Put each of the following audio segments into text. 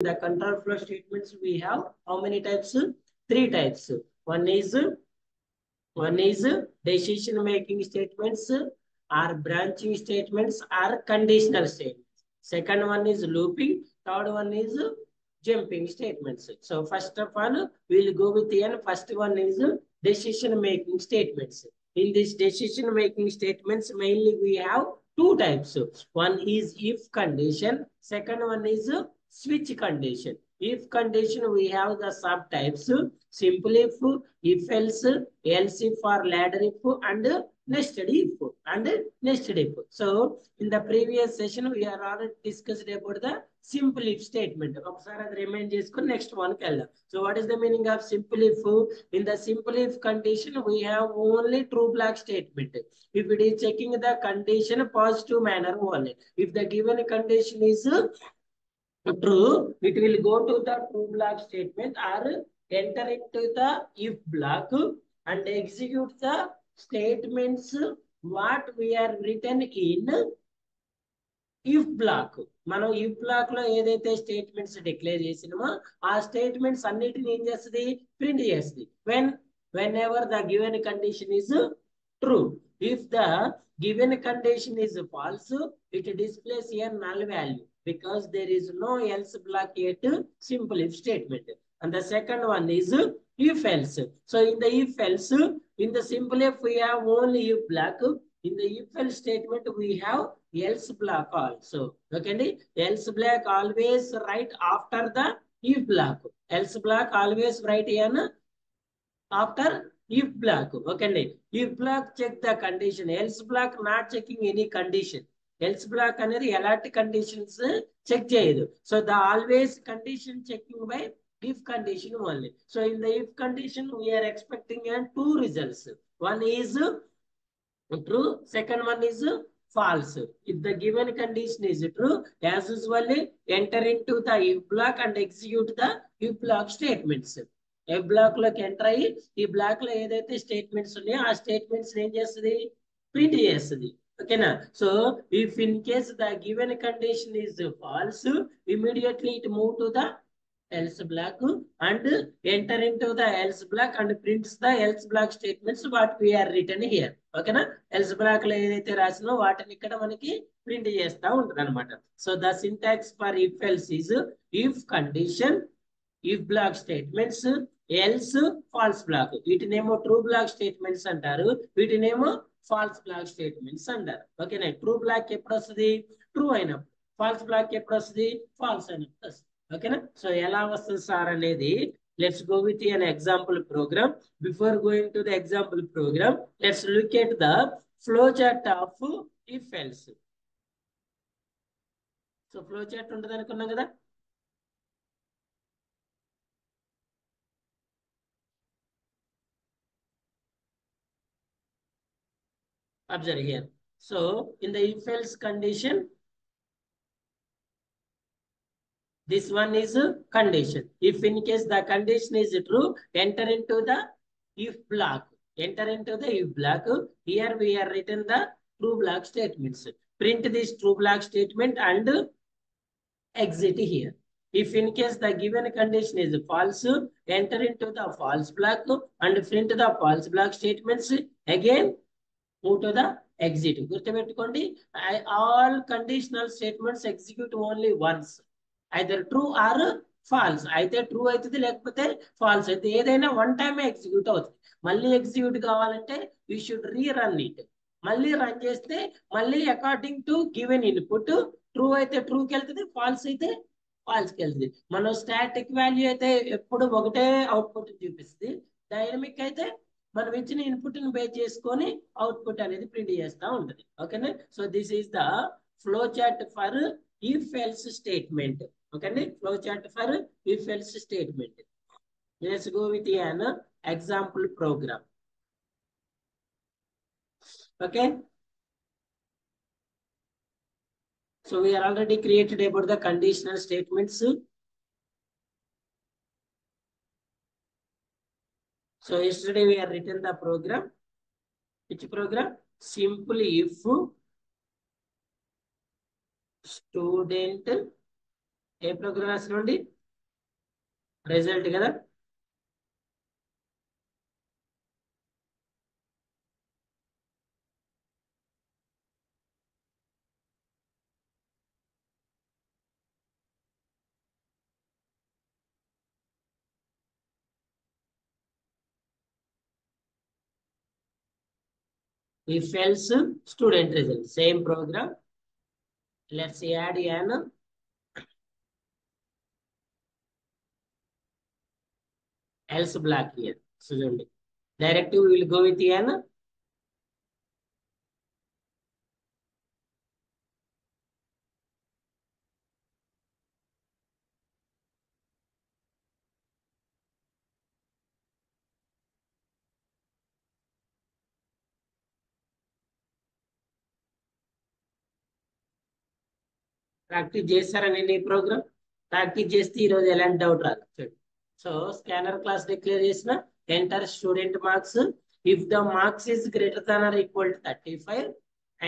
The control flow statements we have how many types? Three types. One is decision making statements, or branching statements, or conditional statements. Second one is looping. Third one is jumping statements. So first of all, we'll go with the first one is decision making statements. In this decision making statements, mainly we have two types. One is if condition. Second one is switch condition. If condition, we have the subtypes: simple if else if or ladder if, and nested if. So in the previous session, we are already discussed about the simple if statement. Next one. So what is the meaning of simple if? In the simple if condition, we have only true black statement. If it is checking the condition positive manner only. If the given condition is true, it will go to the true block statement or enter into the if block and execute the statements what we are written in if block. మనం if block లో ఏదైతే statements declare చేసినామో ఆ statements అన్నిటిని ఏం చేస్తుంది? Print చేస్తుంది. whenever the given condition is true. If the given condition is false, it displays a null value because there is no else block yet simple if statement. And the second one is if else. So in the if else, in the simple if we have only if block. In the if else statement we have else block also. Okay, else block always right after the if block. Else block always right here after if block. Okay, if block check the condition, else block not checking any condition. Else block అనేది ఎలాంటి conditions check చేయదు. So the always condition checking by if condition only. So in the if condition we are expecting two results. One is true, second one is false. If the given condition is true, as usually enter into the if block and execute the if block statements. F block లోకి enter అయ్యి ఈ black లో ఏదైతే statements ఉన్నాయో ఆ statements ఏం చేస్తుంది? Print చేస్తుంది. ఓకేనా? So if in case the given condition is false, immediately it move to the else block and enter into the else block and prints the else block statements what we are written here. ఓకేనా? else block లో ఏదైతే రాసినో వాటిని ఇక్కడ మనకి print చేస్తా ఉంటుంది అనమాట. So the syntax for if else is if condition, if block statements, else false block. వీటినేమో ట్రూ బ్లాక్ స్టేట్మెంట్స్ అంటారు, వీటినేమో ఫాల్స్ బ్లాక్ స్టేట్మెంట్స్ అంటారు. ఓకేనా? ట్రూ బ్లాక్ ఎప్పుడు వస్తుంది? ట్రూ అయినప్పుడు. ఫాల్స్ బ్లాక్ ఎప్పుడు వస్తుంది? ఫాల్స్ అయినప్పుడు వస్తుంది. ఓకేనా? సో ఎలా వస్తుంది సార్ అనేది let's go with an example program. Before going to the example program, let's look at the flowchart of if else. So flowchart ఉంటుంది అనుకున్నాం కదా. Observe here. So in the if else condition, this one is a condition. If in case the condition is true, enter into the if block. Enter into the if block. Here we are written the true block statements. Print this true block statement and exit here. If in case the given condition is false, enter into the false block and print the false block statements. Again, move to the exit. గుర్తుపెట్టుకోండి, all conditional statements execute only once. Either true or false. అయితే true అవుతుంది, లేకపోతే falls అయితే. ఏదైనా one టైమే execute అవుతుంది. మళ్ళీ execute కావాలంటే యూ షుడ్ రీరన్ ఇట్. మళ్ళీ రన్ చేస్తే మళ్ళీ according to given input true అయితే ట్రూకి వెళ్తుంది, ఫాల్స్ అయితే ఫాల్స్కి వెళ్తుంది. మనం స్టాటిక్ వాల్యూ అయితే ఎప్పుడు ఒకటే అవుట్పుట్ చూపిస్తుంది. డైనమిక్ అయితే మనం ఇచ్చిన ఇన్పుట్ ని బేస్ చేసుకొని అవుట్పుట్ అనేది ప్రింట్ చేస్తూ ఉంటుంది. ఓకేనా? So this is the flow chart for if else statement. Okay, flow chart for if else statement. Let's go with an example program. Okay, so we are already created about the conditional statements. So yesterday we have written the program. Which program? Simple if student ఏ program రాసినండి result కదా. If else student result, same program. Let's add an else block here. So directive we will go with an practice చేస్తారని ఈ programme practice చేస్తే ఈ రోజు ఎలాంటి doubt రాదు. సో స్కానర్ క్లాస్ డిక్లేర్ చేసిన enter student marks if the marks is greater than or equal to 35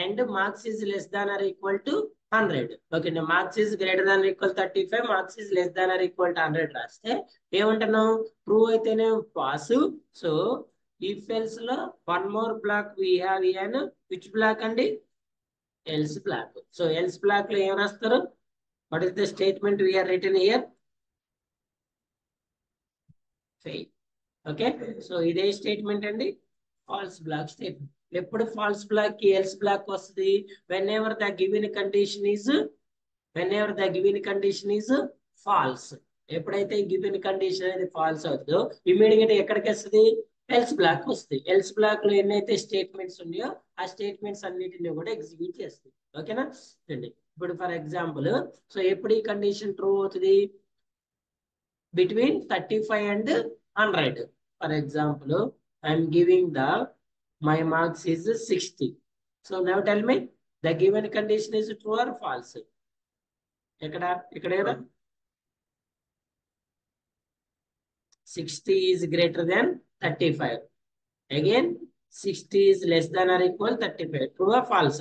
and marks is less than or equal to 100. Okay, marks is greater than equal 35, marks is less than or equal to 100 రాస్తే ఏమంటున్నాం, true అయితేనే pass. So if else లో one more block we have in which block అండి, else block. So else block lo em rastaru, what is the statement we are written here, fail. Okay, so ide statement andi false block statement. Eppudu false block ki else block vastadi whenever the given condition is false. ఎప్పుడైతే given condition అనేది falls అవుతుందో immediate ఎక్కడికి వస్తుంది, else black వస్తుంది. Else black లో ఎన్నైతే statements ఉన్నాయో ఆ స్టేట్మెంట్స్ అన్నిటిని కూడా ఎగ్జిక్యూట్ చేస్తుంది. ఓకేనా చూడండి, ఇప్పుడు ఫర్ ఎగ్జాంపుల్ సో ఎప్పుడు ఈ కండిషన్ ట్రూ అవుతుంది, between 35 and 100. For example I'm giving the my marks is 60. So now tell me the given condition is true or false. ఇక్కడ కదా 60 is greater than 35. Again 60 is less than or equal 35. True or false?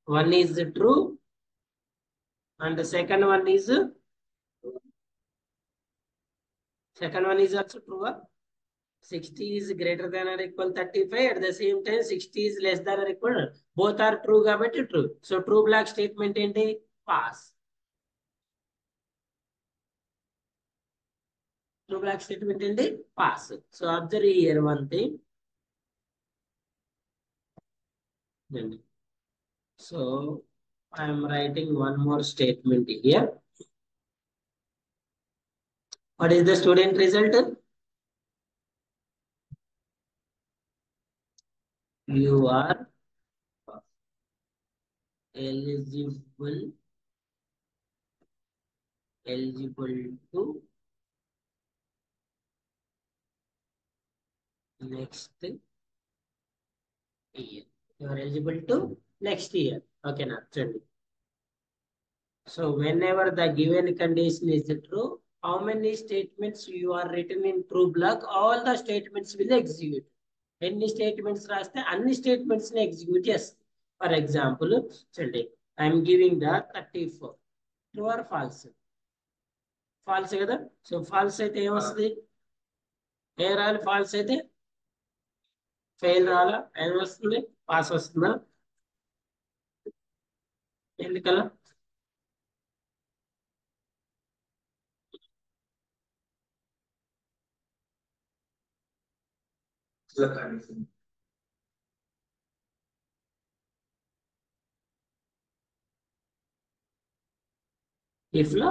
One is true and the second one is also true. 60 is greater than or equal 35. At the same time 60 is less than or equal. Both are true కాబట్టి true. So true block statement ఏంటి, pass. True block statement ఏంటి, pass. So observe here one thing. So I am writing one more statement here. What is the student result? You are eligible to next year. You are eligible to next year. Okay, now so whenever the given condition is true, how many statements you are written in true block, all the statements will execute. Any statements raste anni statements ne execute. Yes, for example I am giving the 34. True or false? False kada. So false aithe em vastadi, ఏ రాయాలి, falls అయితే fail రావాలా, ఏం వస్తుంది, pass వస్తుందా, ఎందుకలా, if లో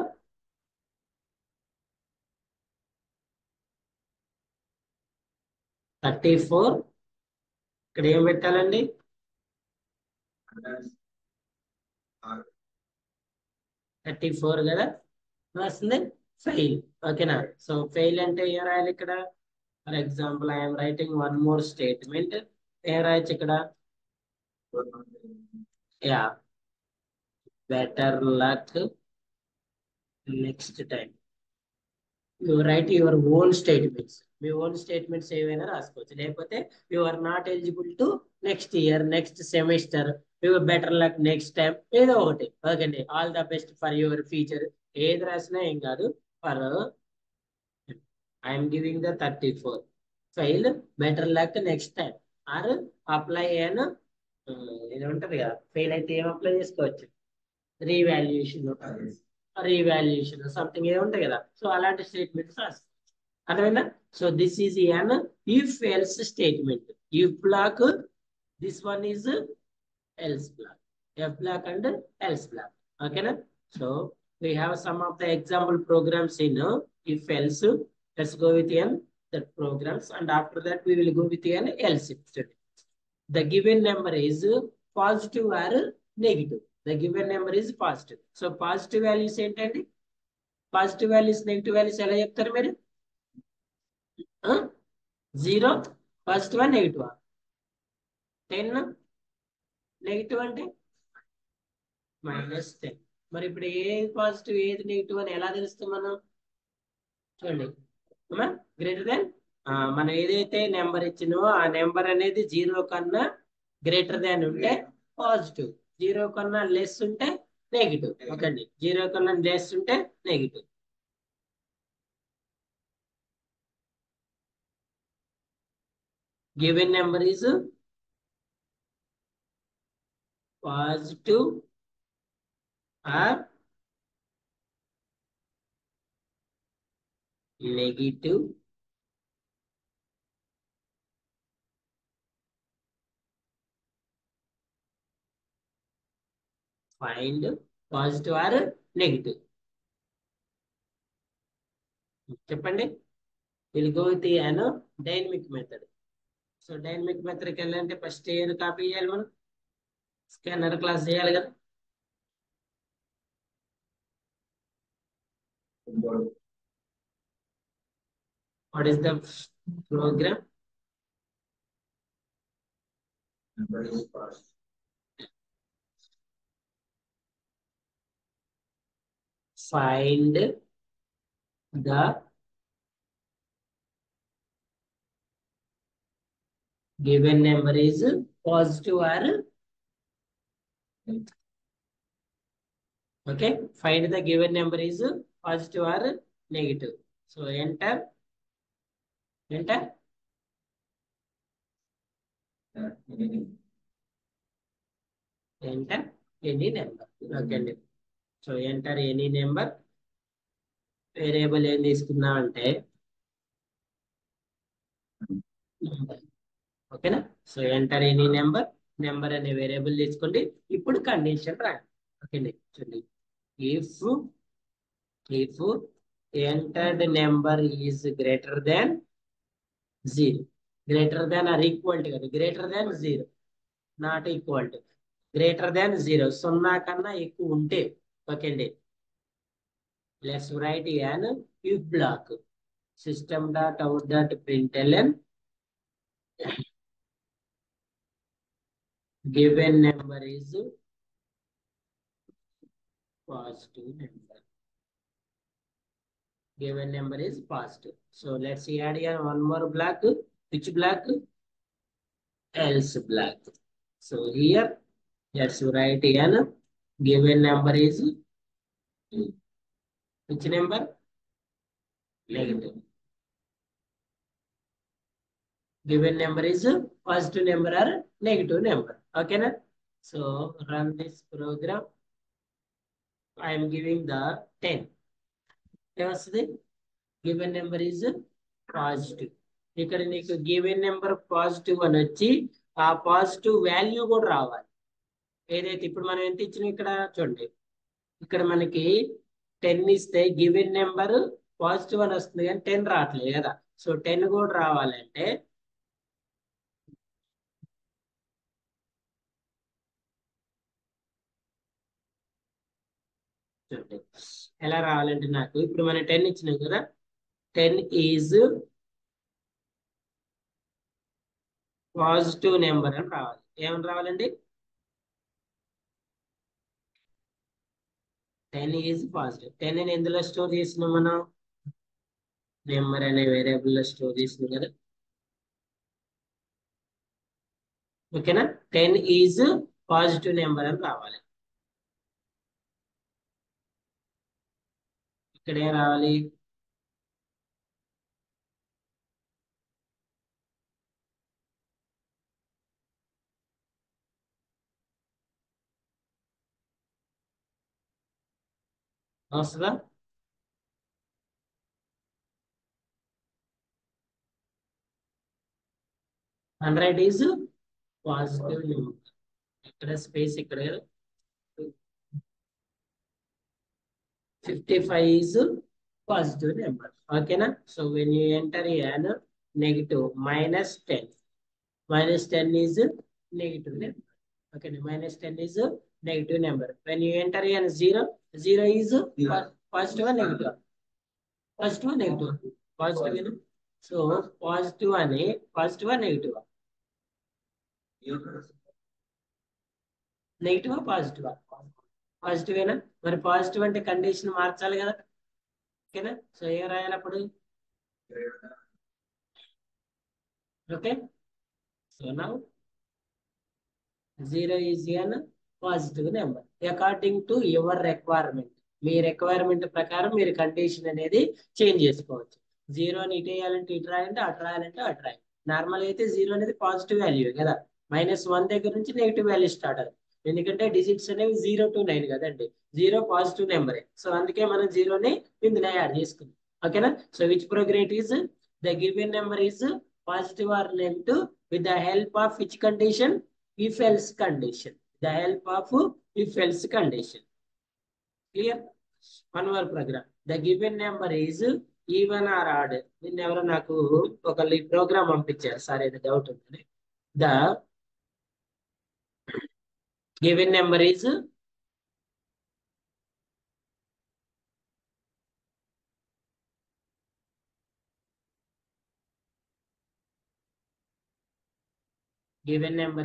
34 ఇక్కడ ఏం పెట్టాలండి, 34 కదా వస్తుంది, ఫెయిల్. ఓకేనా, సో ఫెయిల్ అంటే ఏం రాయాలి ఇక్కడ, for example I'm writing one more statement. ఏం రాయొచ్చు ఇక్కడ, yeah better luck next time. You write your own statements. మీ ఓన్ స్టేట్మెంట్స్ ఏవైనా రాసుకోవచ్చు. లేకపోతే you are not eligible to next year, next semester, your better luck next time, ఏదో ఒకటి. Okay అండి, all the best for your future, ఏది రాసినా ఏం కాదు. For I'm giving the 34 fail, better luck next time, or apply అని ఇది ఉంటది కదా, ఫెయిల్ అయితే ఏం అప్లై చేసుకోవచ్చు, రీవాల్యుయేషన్, రీవాల్యుయేషన్ సంథింగ్ ఏ ఉంటాయి కదా. సో అలాంటి స్టేట్మెంట్స్ రాసుకోవచ్చు. అర్థమైందా? So this is an if else statement. If block, this one is else block, if block and else block. ఓకేనా? So we have some of the example programs in if else. Let's go with n that programs, and after that we will go with n else if statement. The given number is positive or negative. The given number is positive. So positive values ఏంటండి? Positive values negative values ఎలా చెప్తారు మీరు? 0 positive negative, 10 negative అంటే -10. మరి ఇప్పుడు ఏది positive ఏది negative అని ఎలా తెలుస్తాం మనం? చూడండి, గ్రేటర్ దెన్, మనం ఏదైతే నెంబర్ ఇచ్చినామో ఆ నెంబర్ అనేది 0 కన్నా గ్రేటర్ దాన్ ఉంటే పాజిటివ్, 0 కన్నా లెస్ ఉంటే నెగిటివ్. ఓకే అండి, 0 కన్నా లెస్ ఉంటే negative. Given number is positive or negative find positive or negative. చెప్పండి. Will go with an dynamic method. So dynamic మెథడ్కి వెళ్ళాలంటే ఫస్ట్ ఏది కాపీ చేయాలి మనం? స్కానర్ క్లాస్ చేయాలి కదా. What is the program? Find the given number is positive or okay, find the given number is positive or negative. So enter enter enter any number. Okay, so enter any number. Variable ఏం తీసుకున్నా అంటే ఓకేనా. So enter any number, number అనే variable తీసుకోండి. ఇప్పుడు condition రాయండి. Okay అండి, చూడండి, if entered number is greater than 0, greater than or equal to కదా, greater than 0 not equal to, greater than 0 సున్నా కన్నా ఎక్కువ ఉంటే. ఓకే అండి, let's write an if block system dot out dot println given number is positive number. Given number is positive. So let's add here one more block. Which block? Else block. So here let's write here given number is which number? Negative. Given number is positive number or negative number. Okay na? So run this program. I am giving the 10. Yes, the given number is positive. ఇక్కడ నీకు given number positive అని వచ్చి ఆ positive value కూడా రావాలి. ఏదైతే ఇప్పుడు మనం ఎంత ఇచ్చినా ఇక్కడ చూడండి, ఇక్కడ మనకి 10 ఇస్తే గివెన్ నెంబర్ పాజిటివ్ అని వస్తుంది కానీ 10 రావట్లేదు కదా. సో 10 కూడా రావాలంటే చూడండి ఎలా రావాలంటే, నాకు ఇప్పుడు మనం 10 ఇచ్చినాం కదా, 10 ఈజ్ పాజిటివ్ నెంబర్ అని రావాలి. ఏమని రావాలండి? 10 ఈజ్ పాజిటివ్. 10 అని ఎందులో స్టోర్ చేసినాం మనం? నెంబర్ అనే వేరియబుల్ లో స్టోర్ చేసింది కదా. ఓకేనా, 10 ఈజ్ పాజిటివ్ నెంబర్ అని రావాలి. ఇక్కడ ఏం రావాలి? వస్తుందా? 100 ఈజ్ పాజిటివ్ నెంబర్. ఇక్కడ స్పేస్ ఇక్కడ 55 ఈజ్ పాజిటివ్ నెంబర్. ఓకేనా, so when you enter an negative -10, -10 is negative number. ఓకేనా, -10 is negative number. When you enter an 0, 0 is positive negative, positive negative, positive. So positive అని positive negative, negative positive, పాజిటివేనా? మరి positive అంటే condition మార్చాలి కదా. ఓకేనా, so ఏం రాయాలి అప్పుడు? Okay, so now 0 is an positive number according to your requirement. Me requirement ప్రకారం మీరు కండిషన్ అనేది చేంజ్ చేసుకోవచ్చు. 0ని ఇటు వేయాలంటే ఇటు రాయాలంటే అటు రాయాలంటే అటు రాయాలి. నార్మల్ అయితే 0 అనేది పాజిటివ్ వాల్యూ కదా, -1 దగ్గర నుంచి నెగిటివ్ వాల్యూ స్టార్ట్ అవుతుంది. ఎందుకంటే డిజిట్స్ అనేవి 0 to 9 కదండి. 0 పాజిటివ్ నెంబరే, సో అందుకే మనం 0ని ఇందులో యాడ్ చేసుకుందాం. ఓకేనా, so which program is the given number is positive or negative with the help of which condition? If else condition, the help of if else condition. Clear? One more program. The given number is even or odd. నిన్న ఎవరో నాకు ఒక programme పంపించారు sir, ఇది doubt ఉంది. The given number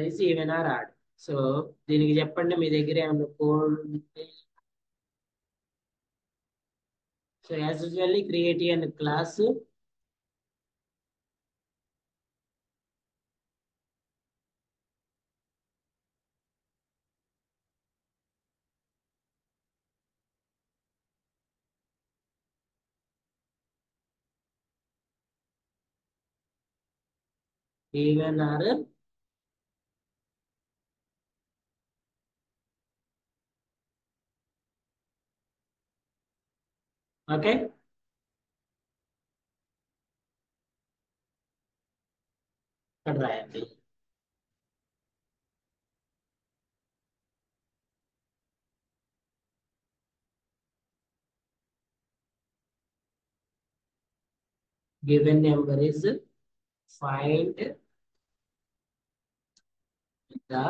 is even or odd. So దీనికి చెప్పండి, మీ దగ్గర ఏమన్నా కోడ్ ఉంటే. So as usually create an class even or. Okay, ఇక్కడ రాయండి. Given number is find the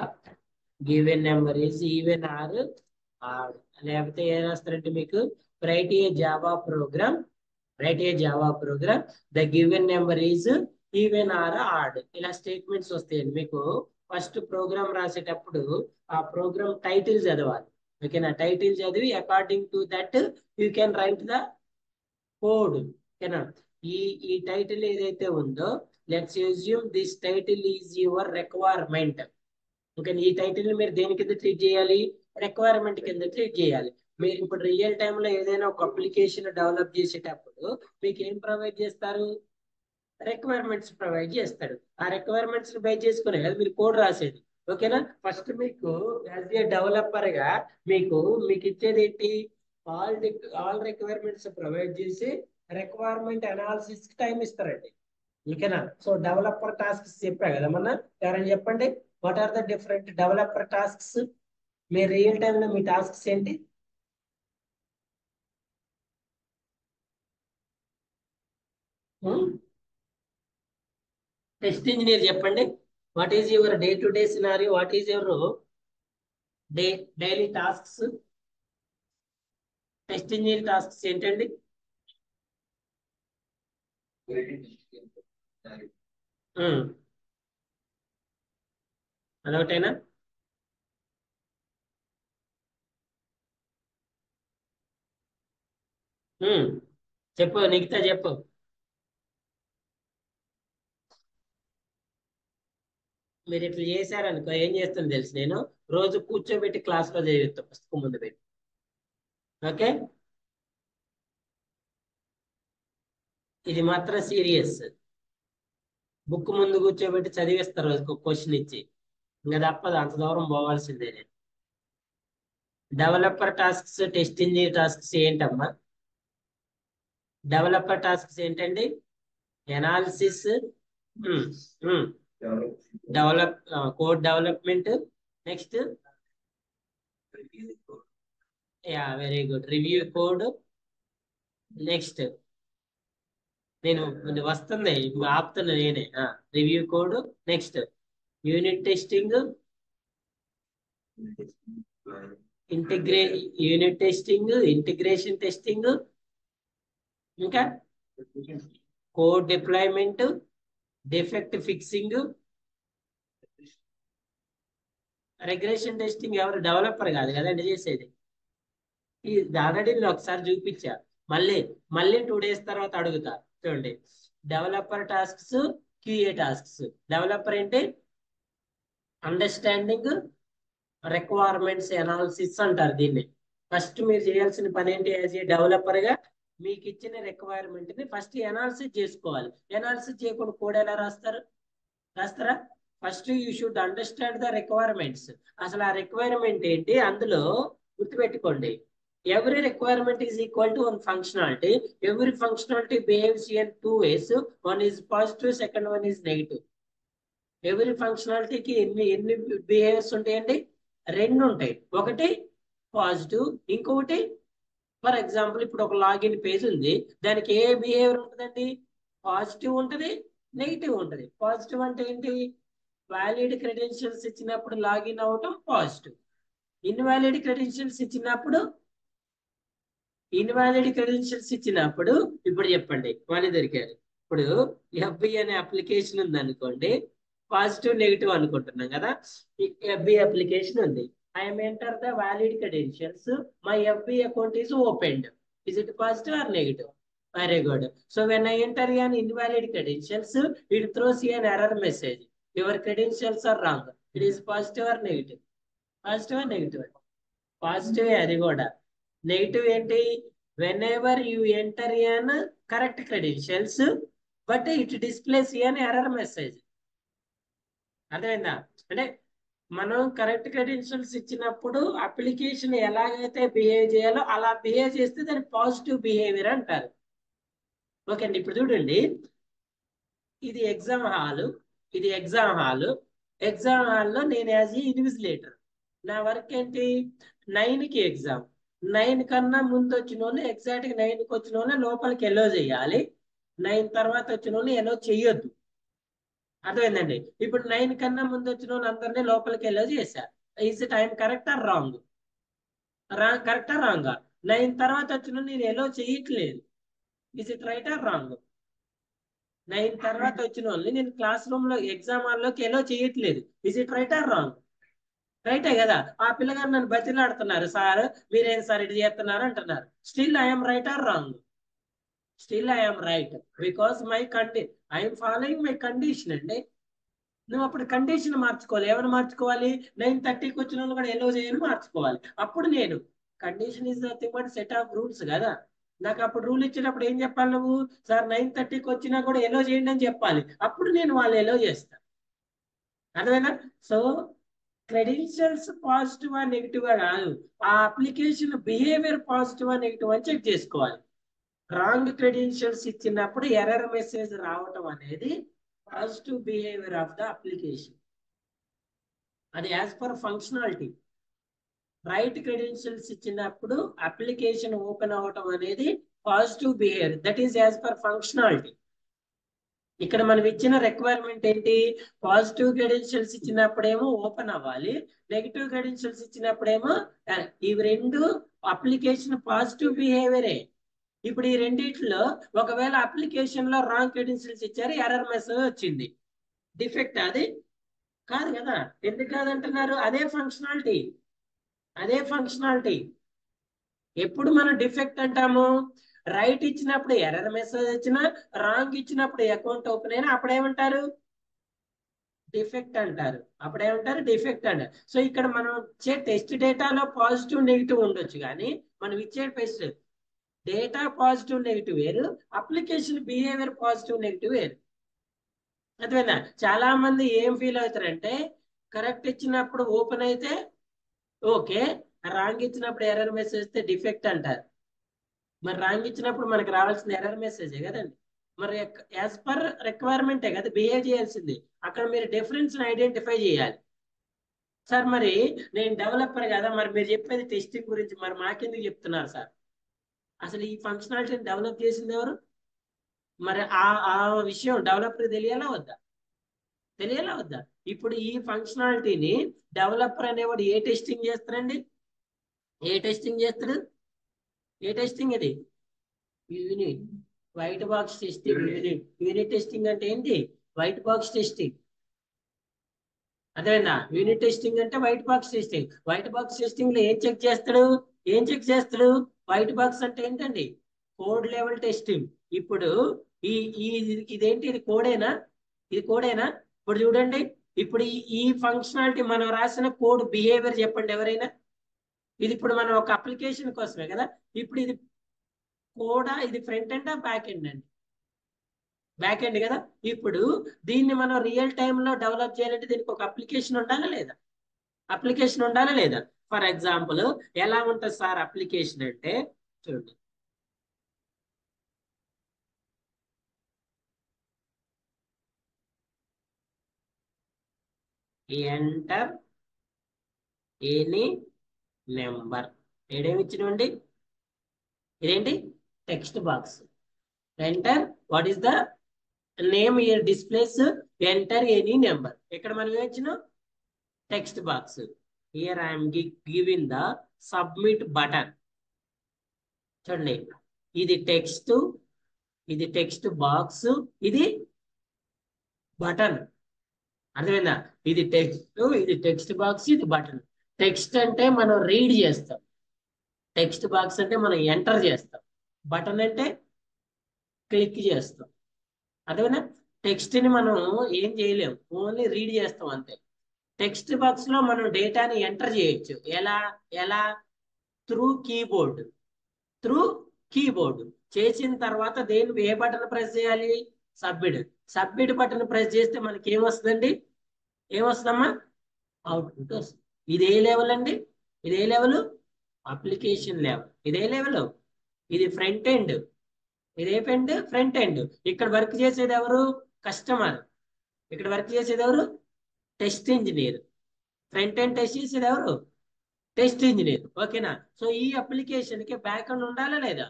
given number is even or odd. లేకపోతే ఏం రాస్తారంటే మీకు write a Java program, the given number is even or odd. ఇలా statements వస్తాయండి మీకు. First programme రాసేటప్పుడు ఆ ప్రోగ్రామ్ టైటిల్ చదవాలి. ఓకేనా, టైటిల్ చదివి according to that you can write the code. ఓకేనా, ఈ ఈ టైటిల్ ఏదైతే ఉందో, let's assume this title is your requirement. Okay, ఈ టైటిల్ మీరు దేని కింద ట్రీట్ చేయాలి? రిక్వైర్మెంట్ కింద ట్రీట్ చేయాలి. మీరు ఇప్పుడు రియల్ టైంలో ఏదైనా ఒక అప్లికేషన్ డెవలప్ చేసేటప్పుడు మీకు ఏం ప్రొవైడ్ చేస్తారు? రిక్వైర్మెంట్స్ ప్రొవైడ్ చేస్తాడు. ఆ రిక్వైర్మెంట్స్ బేస్ చేసుకునే కదా మీరు కోడ్ రాసేది. ఓకేనా, ఫస్ట్ మీకు యాజ్ ఏ డెవలపర్ గా మీకు మీకు ఇచ్చేది ఏంటి? ఆల్ ఆల్ రిక్వైర్మెంట్స్ ప్రొవైడ్ చేసి రిక్వైర్మెంట్ అనాలిసిస్ టైం ఇస్తారండి. ఓకేనా, సో డెవలపర్ టాస్క్స్ చెప్పా కదా మొన్న. ఎవరైనా చెప్పండి, what are the different developer tasks? మీ రియల్ టైంలో మీ టాస్క్స్ ఏంటి? టెస్ట్ ఇంజనీర్ చెప్పండి, what is your day to day scenario? What is your day daily tasks? Test engineer tasks ఏంటండి? ఉమ్, అదొకటేనా? చెప్పు నిఖిత, చెప్పు. మీరు ఇట్లా చేశారనుకో ఏం చేస్తాను తెలుసు, నేను రోజు కూర్చోబెట్టి క్లాస్లో చదివిస్తాను పుస్తకం ముందు పెట్టి. ఓకే, ఇది మాత్రం సీరియస్. బుక్ ముందు కూర్చోబెట్టి చదివిస్తారు రోజుకు క్వశ్చన్ ఇచ్చి, ఇంకా తప్పదు, అంత దూరం పోవాల్సిందే నేను. Developer tasks, test engineer tasks ఏంటమ్మా? డెవలపర్ టాస్క్స్ ఏంటండి? Analysis, develop, code development, next yeah very good, review code, next నేను వస్తుంది ఆపుతున్నా నేనే, review code, next unit testing, unit testing, integration testing, ఇంకా code deployment, defect fixing. Regression testing ఎవరు? Developer కాదు కదండి చేసేది. ఇది ఆల్రెడీ నేను ఒకసారి చూపించా, మళ్ళీ మళ్ళీ 2 days తర్వాత అడుగుతా. చూడండి, developer tasks, QA tasks. Developer ఏంటి? అండర్స్టాండింగ్ రిక్వైర్మెంట్స్ ఎనాలిసిస్ అంటారు దీన్ని. ఫస్ట్ మీరు చేయాల్సిన పని ఏంటి? యాజ్ ఏ డెవలపర్ గా మీకు ఇచ్చిన రిక్వైర్మెంట్ ని ఫస్ట్ ఎనాలిసిస్ చేసుకోవాలి. ఎనాలిసిస్ చేయకుండా కోడ్ ఎలా రాస్తారా? First you should understand the requirements. అసలు ఆ రిక్వైర్మెంట్ ఏంటి, అందులో గుర్తుపెట్టుకోండి, every requirement is equal to one functionality. Every functionality behaves in 2 ways. One is positive, second one is negative. Every functionality కి ఎన్ని బిహేవియర్స్ ఉంటాయండి? 2 ఉంటాయి. ఒకటి పాజిటివ్, ఇంకొకటి, ఫర్ ఎగ్జాంపుల్ ఇప్పుడు ఒక లాగిన్ పేజ్ ఉంది, దానికి ఏ బిహేవియర్ ఉంటుందండి? పాజిటివ్ ఉంటుంది, నెగిటివ్ ఉంటుంది. పాజిటివ్ అంటే ఏంటి? వ్యాలిడ్ క్రెడెన్షియల్స్ ఇచ్చినప్పుడు లాగిన్ అవటం పాజిటివ్. ఇన్వాలిడ్ క్రెడెన్షియల్స్ ఇచ్చినప్పుడు ఇప్పుడు చెప్పండి, వాళ్ళు దొరికారు. ఇప్పుడు ఎఫ్బి అనే అప్లికేషన్ ఉంది అనుకోండి, పాజిటివ్ నెగిటివ్ అనుకుంటున్నాం కదా. ఎఫ్బి అప్లికేషన్ ఉంది, I'm enter the valid credentials, my FB account is opened. Is it positive or negative? Very good. So when I enter an invalid credentials, it throws an error message. Your credentials are wrong. It is positive or negative? Positive or negative? Positive. అది కూడా. Negative ఏంటి? whenever you enter an correct credentials but it displays an error message. అర్థమైందా? అంటే మనం correct credentials ఇచ్చినప్పుడు application ఎలాగైతే behave చేయాలో అలా బిహేవ్ చేస్తే దాన్ని పాజిటివ్ బిహేవియర్ అంటారు. ఓకే అండి, ఇప్పుడు చూడండి, ఇది ఎగ్జామ్ హాల్, ఎగ్జామ్ హాల్లో నేను యాజ్ ఇన్విజిలేటర్, నా వర్క్ ఏంటి? 9కి ఎగ్జామ్. 9 కన్నా ముందు వచ్చిన వాళ్ళు, ఎగ్జాక్ట్గా 9కి వచ్చిన వాళ్ళు లోపలికి ఎలో చేయాలి. 9 తర్వాత వచ్చిన వాళ్ళు ఎలో చెయ్యొద్దు. అర్థమైందండి? ఇప్పుడు 9 కన్నా ముందు వచ్చిన వాళ్ళు అందరినీ లోపలికి ఎలో చేశారు. Is time correct or wrong? కరెక్టా రాంగా? 9 తర్వాత వచ్చిన నేను ఎలో చేయట్లేదు. Is it right are wrong? 9 తర్వాత వచ్చిన వాళ్ళని నేను క్లాస్ రూమ్ లో, ఎగ్జామ్ హాల్లోకి ఎలో చేయట్లేదు. Is it right are wrong? రైటే కదా. ఆ పిల్లగారు నన్ను బతిలాడుతున్నారు, సార్ మీరేం సార్ ఇది చేస్తున్నారు అంటున్నారు. Still I'm right are wrong? Still I'm right, because I'm following my condition అండి. నువ్వు అప్పుడు కండిషన్ మార్చుకోవాలి. ఎవరు మార్చుకోవాలి? 9:30కి వచ్చిన వాళ్ళు కూడా ఎలో చేయని మార్చుకోవాలి. అప్పుడు నేను, condition is nothing but set of rules కదా. నాకు అప్పుడు రూల్ ఇచ్చినప్పుడు ఏం చెప్పాలి నువ్వు? సార్ 9:30కి వచ్చినా కూడా ఎలో చేయండి అని చెప్పాలి. అప్పుడు నేను వాళ్ళు ఎలో చేస్తాను. అర్థమైనా? సో క్రెడెన్షియల్స్ పాజిటివ్ ఆ నెగిటివ్ కాదు, ఆ అప్లికేషన్ బిహేవియర్ పాజిటివ్ ఆ నెగిటివ్ అని చెక్ చేసుకోవాలి. రాంగ్ క్రెడెన్షియల్స్ ఇచ్చినప్పుడు ఎర్రర్ మెసేజ్ రావటం అనేది positive behaviour of the application. అది as per functionality. Right credentials ఇచ్చినప్పుడు అప్లికేషన్ ఓపెన్ అవ్వటం అనేది positive behaviour, that is as per functionality. ఇక్కడ మనం ఇచ్చిన రిక్వైర్మెంట్ ఏంటి? పాజిటివ్ క్రెడెన్షియల్స్ ఇచ్చినప్పుడేమో ఓపెన్ అవ్వాలి, నెగిటివ్ క్రెడెన్షియల్స్ ఇచ్చినప్పుడేమో. ఇవి రెండు అప్లికేషన్ పాజిటివ్ బిహేవియరే. ఇప్పుడు ఈ రెండిట్లో ఒకవేళ అప్లికేషన్ లో రాంగ్ క్రెడెన్షియల్స్ ఇచ్చారు, ఎర్రర్ మెసేజ్ వచ్చింది, డిఫెక్ట్ అది కాదు కదా. ఎందుకు కాదంటున్నారు? అదే ఫంక్షనాలిటీ. ఎప్పుడు మనం డిఫెక్ట్ అంటాము? రైట్ ఇచ్చినప్పుడు ఎర్రర్ మెసేజ్ వచ్చినా, రాంగ్ ఇచ్చినప్పుడు అకౌంట్ ఓపెన్ అయినా అప్పుడు ఏమంటారు? డిఫెక్ట్ అంటారు. అప్పుడు ఏమంటారు? డిఫెక్ట్ అంటారు. సో ఇక్కడ మనం ఇచ్చే టెస్ట్ డేటాలో పాజిటివ్ నెగిటివ్ ఉండొచ్చు, కానీ మనం ఇచ్చే టెస్ట్ డేటా పాజిటివ్ నెగిటివ్ వేరు, అప్లికేషన్ బిహేవియర్ పాజిటివ్ నెగిటివ్ వేరు. అర్థమైందా? చాలా మంది ఏం ఫీల్ అవుతారంటే కరెక్ట్ ఇచ్చినప్పుడు ఓపెన్ అయితే ఓకే, రాంగ్ ఇచ్చినప్పుడు ఎర్రర్ మెసేజ్ వస్తే డిఫెక్ట్ అంటారు. మరి రాంగ్ ఇచ్చినప్పుడు మనకు రావాల్సిన ఎర్రర్ మెసేజే కదండి. మరి యాజ్ పర్ రిక్వైర్మెంటే కదా బిహేవ్ చేయాల్సింది. అక్కడ మీరు డిఫరెన్స్ ఐడెంటిఫై చేయాలి. సార్ మరి నేను డెవలపర్ కదా, మరి మీరు చెప్పేది టెస్టింగ్ గురించి, మరి మాకెందుకు చెప్తున్నారు సార్? అసలు ఈ ఫంక్షనాలిటీని డెవలప్ చేసింది ఎవరు? మరి ఆ విషయం డెవలపర్ తెలియాలా వద్దా? తెలియాలా వద్దా? ఇప్పుడు ఈ ఫంక్షనాలిటీని డెవలపర్ అనేవాడు ఏ టెస్టింగ్ చేస్తారండి? ఏ టెస్టింగ్ చేస్తాడు? ఏ టెస్టింగ్ ఇది? Unit. White box testing. Unit testing అంటే ఏంటి? White box testing. అదేనా? యూనిట్ టెస్టింగ్ అంటే white box testing. White box testing లో ఏం చెక్ చేస్తాడు? ఏం చెక్ చేస్తాడు? వైట్ బాక్స్ అంటే ఏంటండి? Code level testing. ఇప్పుడు ఈ ఈ ఇదేంటి? ఇది కోడేనా? ఇది కోడేనా? ఇప్పుడు చూడండి, ఇప్పుడు ఈ ఫంక్షనాలిటీ మనం రాసిన కోడ్ బిహేవియర్ చెప్పండి ఎవరైనా. ఇది ఇప్పుడు మనం ఒక అప్లికేషన్ కోసమే కదా. ఇప్పుడు ఇది కోడా, ఇది ఫ్రంట్ ఎండ్ బ్యాక్ ఎండ్ అండి? బ్యాక్ ఎండ్ కదా. ఇప్పుడు దీన్ని మనం రియల్ టైంలో డెవలప్ చేయాలంటే దీనికి ఒక అప్లికేషన్ ఉండాలా లేదా? అప్లికేషన్ ఉండాలా లేదా? ఫర్ ఎగ్జాంపుల్ ఎలా ఉంటుంది సార్ అప్లికేషన్ అంటే, చూడండి, ఎంటర్ ఎనీ నెంబర్. ఏడేమి ఇచ్చినవండి? ఇదేంటి? Text box. Enter what is the name here displays, enter any number. ఇక్కడ మనం ఏం ఇచ్చినాం? Text box. Here I'm giving the submit button. చూడండి, ఇది టెక్స్ట్, ఇది టెక్స్ట్ బాక్స్, ఇది బటన్. అర్థమైందా? ఇది టెక్స్ట్, ఇది టెక్స్ట్ బాక్స్, ఇది బటన్. టెక్స్ట్ అంటే మనం రీడ్ చేస్తాం, టెక్స్ట్ బాక్స్ అంటే మనం ఎంటర్ చేస్తాం, బటన్ అంటే క్లిక్ చేస్తాం. అర్థమైందా? టెక్స్ట్ ని మనం ఏం చేయలేం, ఓన్లీ రీడ్ చేస్తాం అంతే. టెక్స్ట్ బాక్స్ లో మనం డేటాని ఎంటర్ చేయొచ్చు. ఎలా? ఎలా? Through keyboard. త్రూ కీబోర్డ్ చేసిన తర్వాత దేని ఏ బటన్ ప్రెస్ చేయాలి? సబ్మిట్. సబ్మిట్ బటన్ ప్రెస్ చేస్తే మనకి ఏమొస్తుందండి? ఏమొస్తుందమ్మా? అవుట్పుట్ వస్తుంది. ఇది ఏ లెవెల్ అండి? ఇది ఏ లెవెల్? Application level. ఇదే లెవెల్. ఇది ఫ్రంట్ ఎండ్. ఇది ఏ పెండ్? Front end. ఇక్కడ వర్క్ చేసేది ఎవరు? కస్టమర్. ఇక్కడ వర్క్ చేసేది ఎవరు? Test engineer. Front end test చేసేది ఎవరు? Test engineer. ఓకేనా? సో ఈ అప్లికేషన్ కి బ్యాక్ ఎండ్ ఉండాలా లేదా?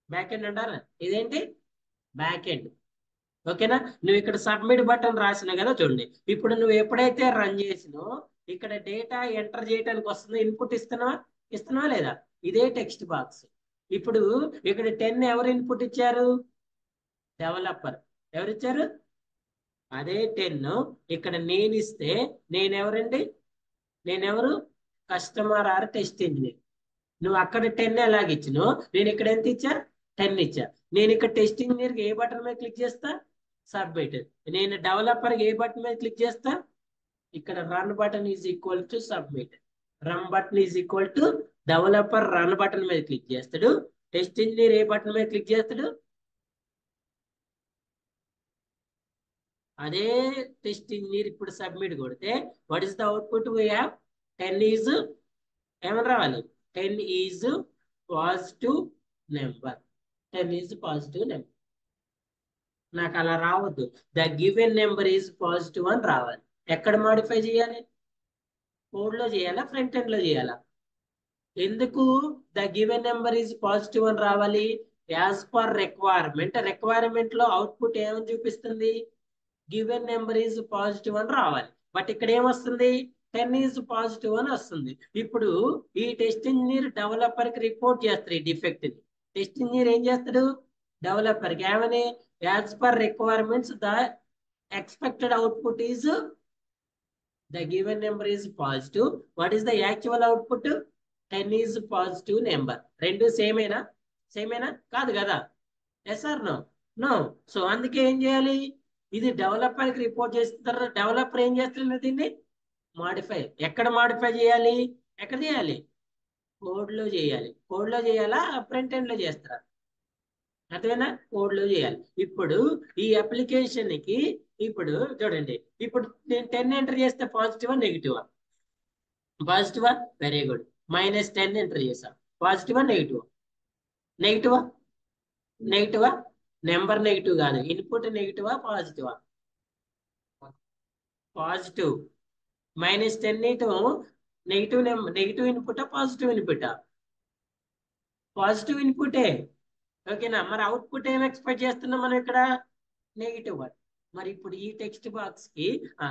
బ్యాక్ ఎండ్ ఉండాలా? ఇదేంటి? Back end. ఓకేనా? నువ్వు ఇక్కడ సబ్మిట్ బటన్ రాసిన కదా, చూడండి, ఇప్పుడు నువ్వు ఎప్పుడైతే రన్ చేసినో ఇక్కడ డేటా ఎంటర్ చేయడానికి వస్తుందో, ఇన్పుట్ ఇస్తున్నావా? ఇస్తున్నావా లేదా? ఇదే టెక్స్ట్ బాక్స్. ఇప్పుడు ఇక్కడ 10 ఎవరు ఇన్పుట్ ఇచ్చారు? డెవలపర్. ఎవరు ఇచ్చారు? అదే 10 ఇక్కడ నేను ఇస్తే నేనెవరండి? నేనెవరు? Customer or test engineer. నువ్వు అక్కడ 10 ఎలాగ ఇచ్చినో నేను ఇక్కడ ఎంత ఇచ్చా? 10 ఇచ్చా. నేను ఇక్కడ టెస్ట్ ఇంజనీర్కి ఏ బటన్ మీద క్లిక్ చేస్తా? సబ్మిట్. నేను డెవలపర్కి ఏ బటన్ మీద క్లిక్ చేస్తా? ఇక్కడ run button is equal to submit. Run button is equal to developer run button మీద క్లిక్ చేస్తాడు. టెస్ట్ ఇంజనీర్ ఏ బటన్ మీద క్లిక్ చేస్తాడు? అదే టెస్ట్ ఇంజనీర్ ఇప్పుడు సబ్మిట్ కొడితే what is the output? We have 10 is ఏమని రావాలి? 10 is positive number. 10 is positive number. నాకు అలా రావద్దు. The given number is positive అని రావాలి. ఎక్కడ మాడిఫై చేయాలి? కోడ్ లో చేయాలా? ఫ్రంట్ ఎండ్ లో చేయాలా? ఎందుకు the given number is positive అని రావాలి? As per requirement. రిక్వైర్మెంట్ లో అవుట్పుట్ ఏమని చూపిస్తుంది? గివెన్ నెంబర్ ఈజ్ పాజిటివ్ అని రావాలి. బట్ ఇక్కడ ఏమొస్తుంది? 10 ఈజ్ పాజిటివ్ అని వస్తుంది. ఇప్పుడు ఈ టెస్ట్ ఇంజనీర్ డెవలపర్ కి రిపోర్ట్ చేస్తారు ఈ డిఫెక్ట్ ని. టెస్ట్ ఇంజనీర్ ఏం చేస్తాడు? డెవలపర్ కి ఏమని? As per requirements the expected output is the given number is positive. What is the actual output? 10 is positive number. రెండు సేమేనా? సేమేనా? కాదు కదా. Yes or no? No. So అందుకే ఏం చేయాలి? ఇది డెవలపర్ కి రిపోర్ట్ చేసిన తర్వాత డెవలపర్ ఏం చేస్తున్నారు దీన్ని మాడిఫై. ఎక్కడ మాడిఫై చేయాలి, ఎక్కడ చేయాలి, కోడ్ లో చేయాలి. కోడ్ లో చేయాలా ఫ్రంట్ ఎండ్ లో చేస్తారా, అదేనా కోడ్ లో చేయాలి. ఇప్పుడు ఈ అప్లికేషన్ కి ఇప్పుడు చూడండి, ఇప్పుడు నేను 10 ఎంటర్ చేస్తే పాజిటివా నెగిటివా, పాజిటివా, వెరీ గుడ్. -10 ఎంటర్ చేసా, పాజిటివా నెగిటివా, నెగిటివా, నెగిటివా, నెంబర్ నెగిటివ్ కాదు, ఇన్పుట్ నెగిటివా పాజిటివా, పాజిటివ్. -10 నెగిటివ్ నెగిటివ్ ఇన్పుటా పాజిటివ్ ఇన్పుటా, పాజిటివ్ ఇన్పుటే. ఓకేనా, మరి అవుట్పుట్ ఏం ఎక్స్పెక్ట్ చేస్తున్నాం మనం ఇక్కడ, నెగిటివ్ 1. మరి ఇప్పుడు ఈ టెక్స్ట్ బాక్స్ కి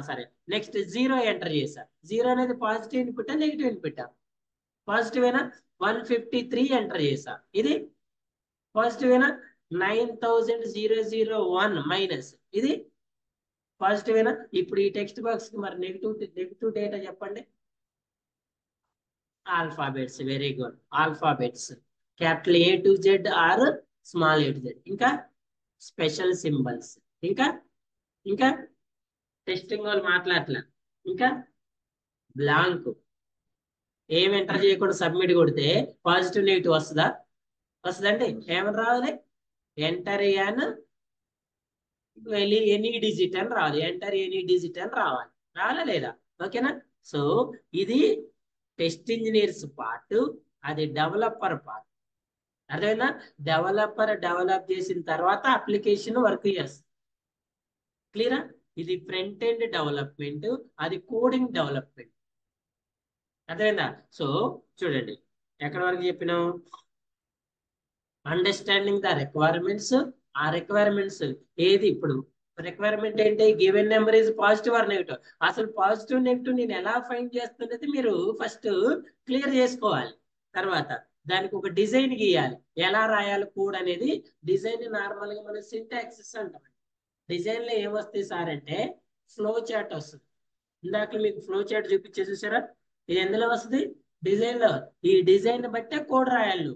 సరే నెక్స్ట్ 0 ఎంటర్ చేసా. 0 అనేది positive input negative input, positive ఏనా. 153 ఎంటర్ చేసా, ఇది పాజిటివ్ ఏనా. 9001 మైనస్, ఇది పాజిటివ్ ఏనా. ఇప్పుడు ఈ టెక్స్ట్ బాక్స్ కి మరి నెగిటివ్ డేటా చెప్పండి. Alphabets, very good. Alphabets capital A to Z or small a to Z. ఇంకా స్పెషల్ సింబల్స్, ఇంకా ఇంకా టెస్టింగ్ వాళ్ళు మాట్లాడలే, ఇంకా బ్లాంక్. ఏం ఎంటర్ చేయకుండా సబ్మిట్ కొడితే పాజిటివ్ నెగిటివ్ వస్తుందా, వస్తుందండి. ఏమని రావాలి, ఎంటర్ ఎనీ డిజిట్ అని రావాలి, ఎంటర్ ఎనీ డిజిట్ అని రావాలి, రావాలా లేదా. ఓకేనా. సో ఇది టెస్ట్ ఇంజనీర్స్ పార్ట్, అది డెవలపర్ పార్ట్. అర్థమైందా. డెవలపర్ డెవలప్ చేసిన తర్వాత అప్లికేషన్ వర్క్ చేస్తుంది. క్లియరా. ఇది ఫ్రంట్ ఎండ్ డెవలప్మెంట్, అది కోడింగ్ డెవలప్మెంట్. అర్థమైందా. సో చూడండి ఎక్కడ వరకు చెప్పినాం, అండర్స్టాండింగ్ ద రిక్వైర్మెంట్స్. ఆ రిక్వైర్మెంట్స్ ఏది, ఇప్పుడు రిక్వైర్మెంట్ ఏంటి, given number is positive or negative. అసలు పాజిటివ్ నెగిటివ్ నేను ఎలా ఫైండ్ చేస్తున్నది మీరు ఫస్ట్ క్లియర్ చేసుకోవాలి. తర్వాత దానికి ఒక డిజైన్ గీయాలి, ఎలా రాయాలి కోడ్ అనేది. డిజైన్ నార్మల్ గా మనం సింటాక్సిస్ అంటాం. డిజైన్ లో ఏమొస్తాయి సార్ అంటే ఫ్లో చార్ట్ వస్తుంది. ఇందాక మీకు ఫ్లో చార్ట్ చూపించే చూసారా, ఇది ఎందులో వస్తుంది, డిజైన్ లో. ఈ డిజైన్ బట్టే కోడ్ రాయాలి,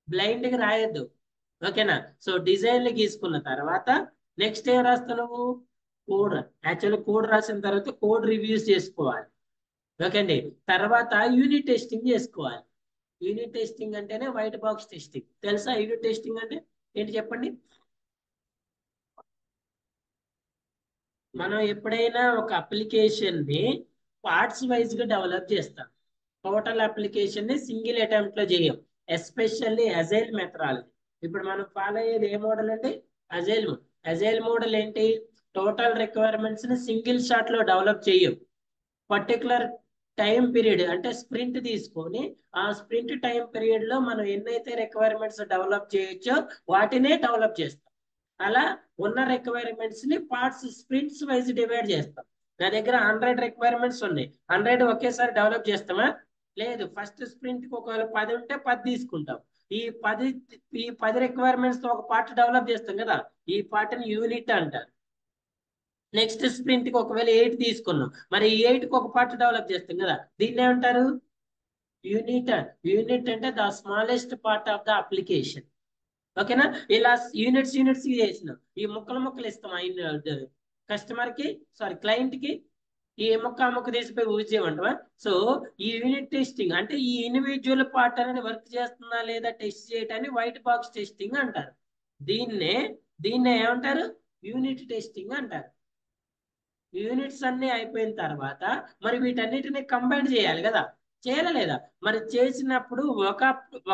బ్లైండ్ గా రాయొద్దు. ఓకేనా. సో డిజైన్లు గీసుకున్న తర్వాత నెక్స్ట్ ఏం రాస్తావు నువ్వు, కోడ్. యాక్చువల్ కోడ్ రాసిన తర్వాత కోడ్ రివ్యూస్ చేసుకోవాలి. ఓకే అండి. తర్వాత యూనిట్ టెస్టింగ్ చేసుకోవాలి. యూనిట్ టెస్టింగ్ అంటేనే వైట్ బాక్స్ టెస్టింగ్. తెలుసా యూనిట్ టెస్టింగ్ అంటే ఏంటి చెప్పండి. మనం ఎప్పుడైనా ఒక అప్లికేషన్ ని పార్ట్స్ వైజ్ గా డెవలప్ చేస్తాం. టోటల్ అప్లికేషన్ ని సింగిల్ అటెంప్ట్ లో చేయం, ఎస్పెషల్లీ అజైల్ మెథడాలజీ. ఇప్పుడు మనం ఫాలో అయ్యేది ఏ మోడల్ అంటే అజైల్ మోడల్. అజైల్ మోడల్ ఏంటి, టోటల్ రిక్వైర్మెంట్స్ ని సింగిల్ షాట్ లో డెవలప్ చేయం. పర్టికులర్ టైం పీరియడ్ అంటే స్ప్రింట్ తీసుకొని ఆ స్ప్రింట్ టైం పీరియడ్ లో మనం ఎన్నైతే రిక్వైర్మెంట్స్ డెవలప్ చేయొచ్చో వాటినే డెవలప్ చేస్తాం. అలా ఉన్న రిక్వైర్మెంట్స్ ని పార్ట్స్ స్ప్రింట్స్ వైజ్ డివైడ్ చేస్తాం. నా దగ్గర 100 రిక్వైర్మెంట్స్ ఉన్నాయి, 100 ఒకేసారి డెవలప్ చేస్తామా, లేదు. ఫస్ట్ స్ప్రింట్ కి ఒకవేళ 10 ఉంటే 10 తీసుకుంటాం. ఈ 10 రిక్వైర్మెంట్స్ తో ఒక పార్ట్ డెవలప్ చేస్తాం కదా, ఈ పార్ట్ ని యూనిట్ అంటారు. నెక్స్ట్ స్ప్రింట్ కి ఒకవేళ 8 తీసుకున్నాం, మరి ఈ 8 కి ఒక పార్ట్ డెవలప్ చేస్తాం కదా, దీన్ని ఏమంటారు, యూనిట్. యూనిట్ అంటే the smallest part of the application. ఓకేనా. ఇలా యూనిట్స్ చేసినాం, ఈ ముక్కలు ఇస్తాం కస్టమర్ కి, సారీ క్లయింట్ కి. ఈ ముక్క తీసిపోయి యూజ్ చేయమంటావా. సో ఈ యూనిట్ టెస్టింగ్ అంటే ఈ ఇండివిజువల్ పార్ట్ అనేది వర్క్ చేస్తుందా లేదా టెస్ట్ చేయటాన్ని వైట్ బాక్స్ టెస్టింగ్ అంటారు. దీన్నే ఏమంటారు, యూనిట్ టెస్టింగ్ అంటారు. యూనిట్స్ అన్ని అయిపోయిన తర్వాత మరి వీటన్నిటిని కంబైన్ చేయాలి కదా, చేయాలా లేదా. మరి చేసినప్పుడు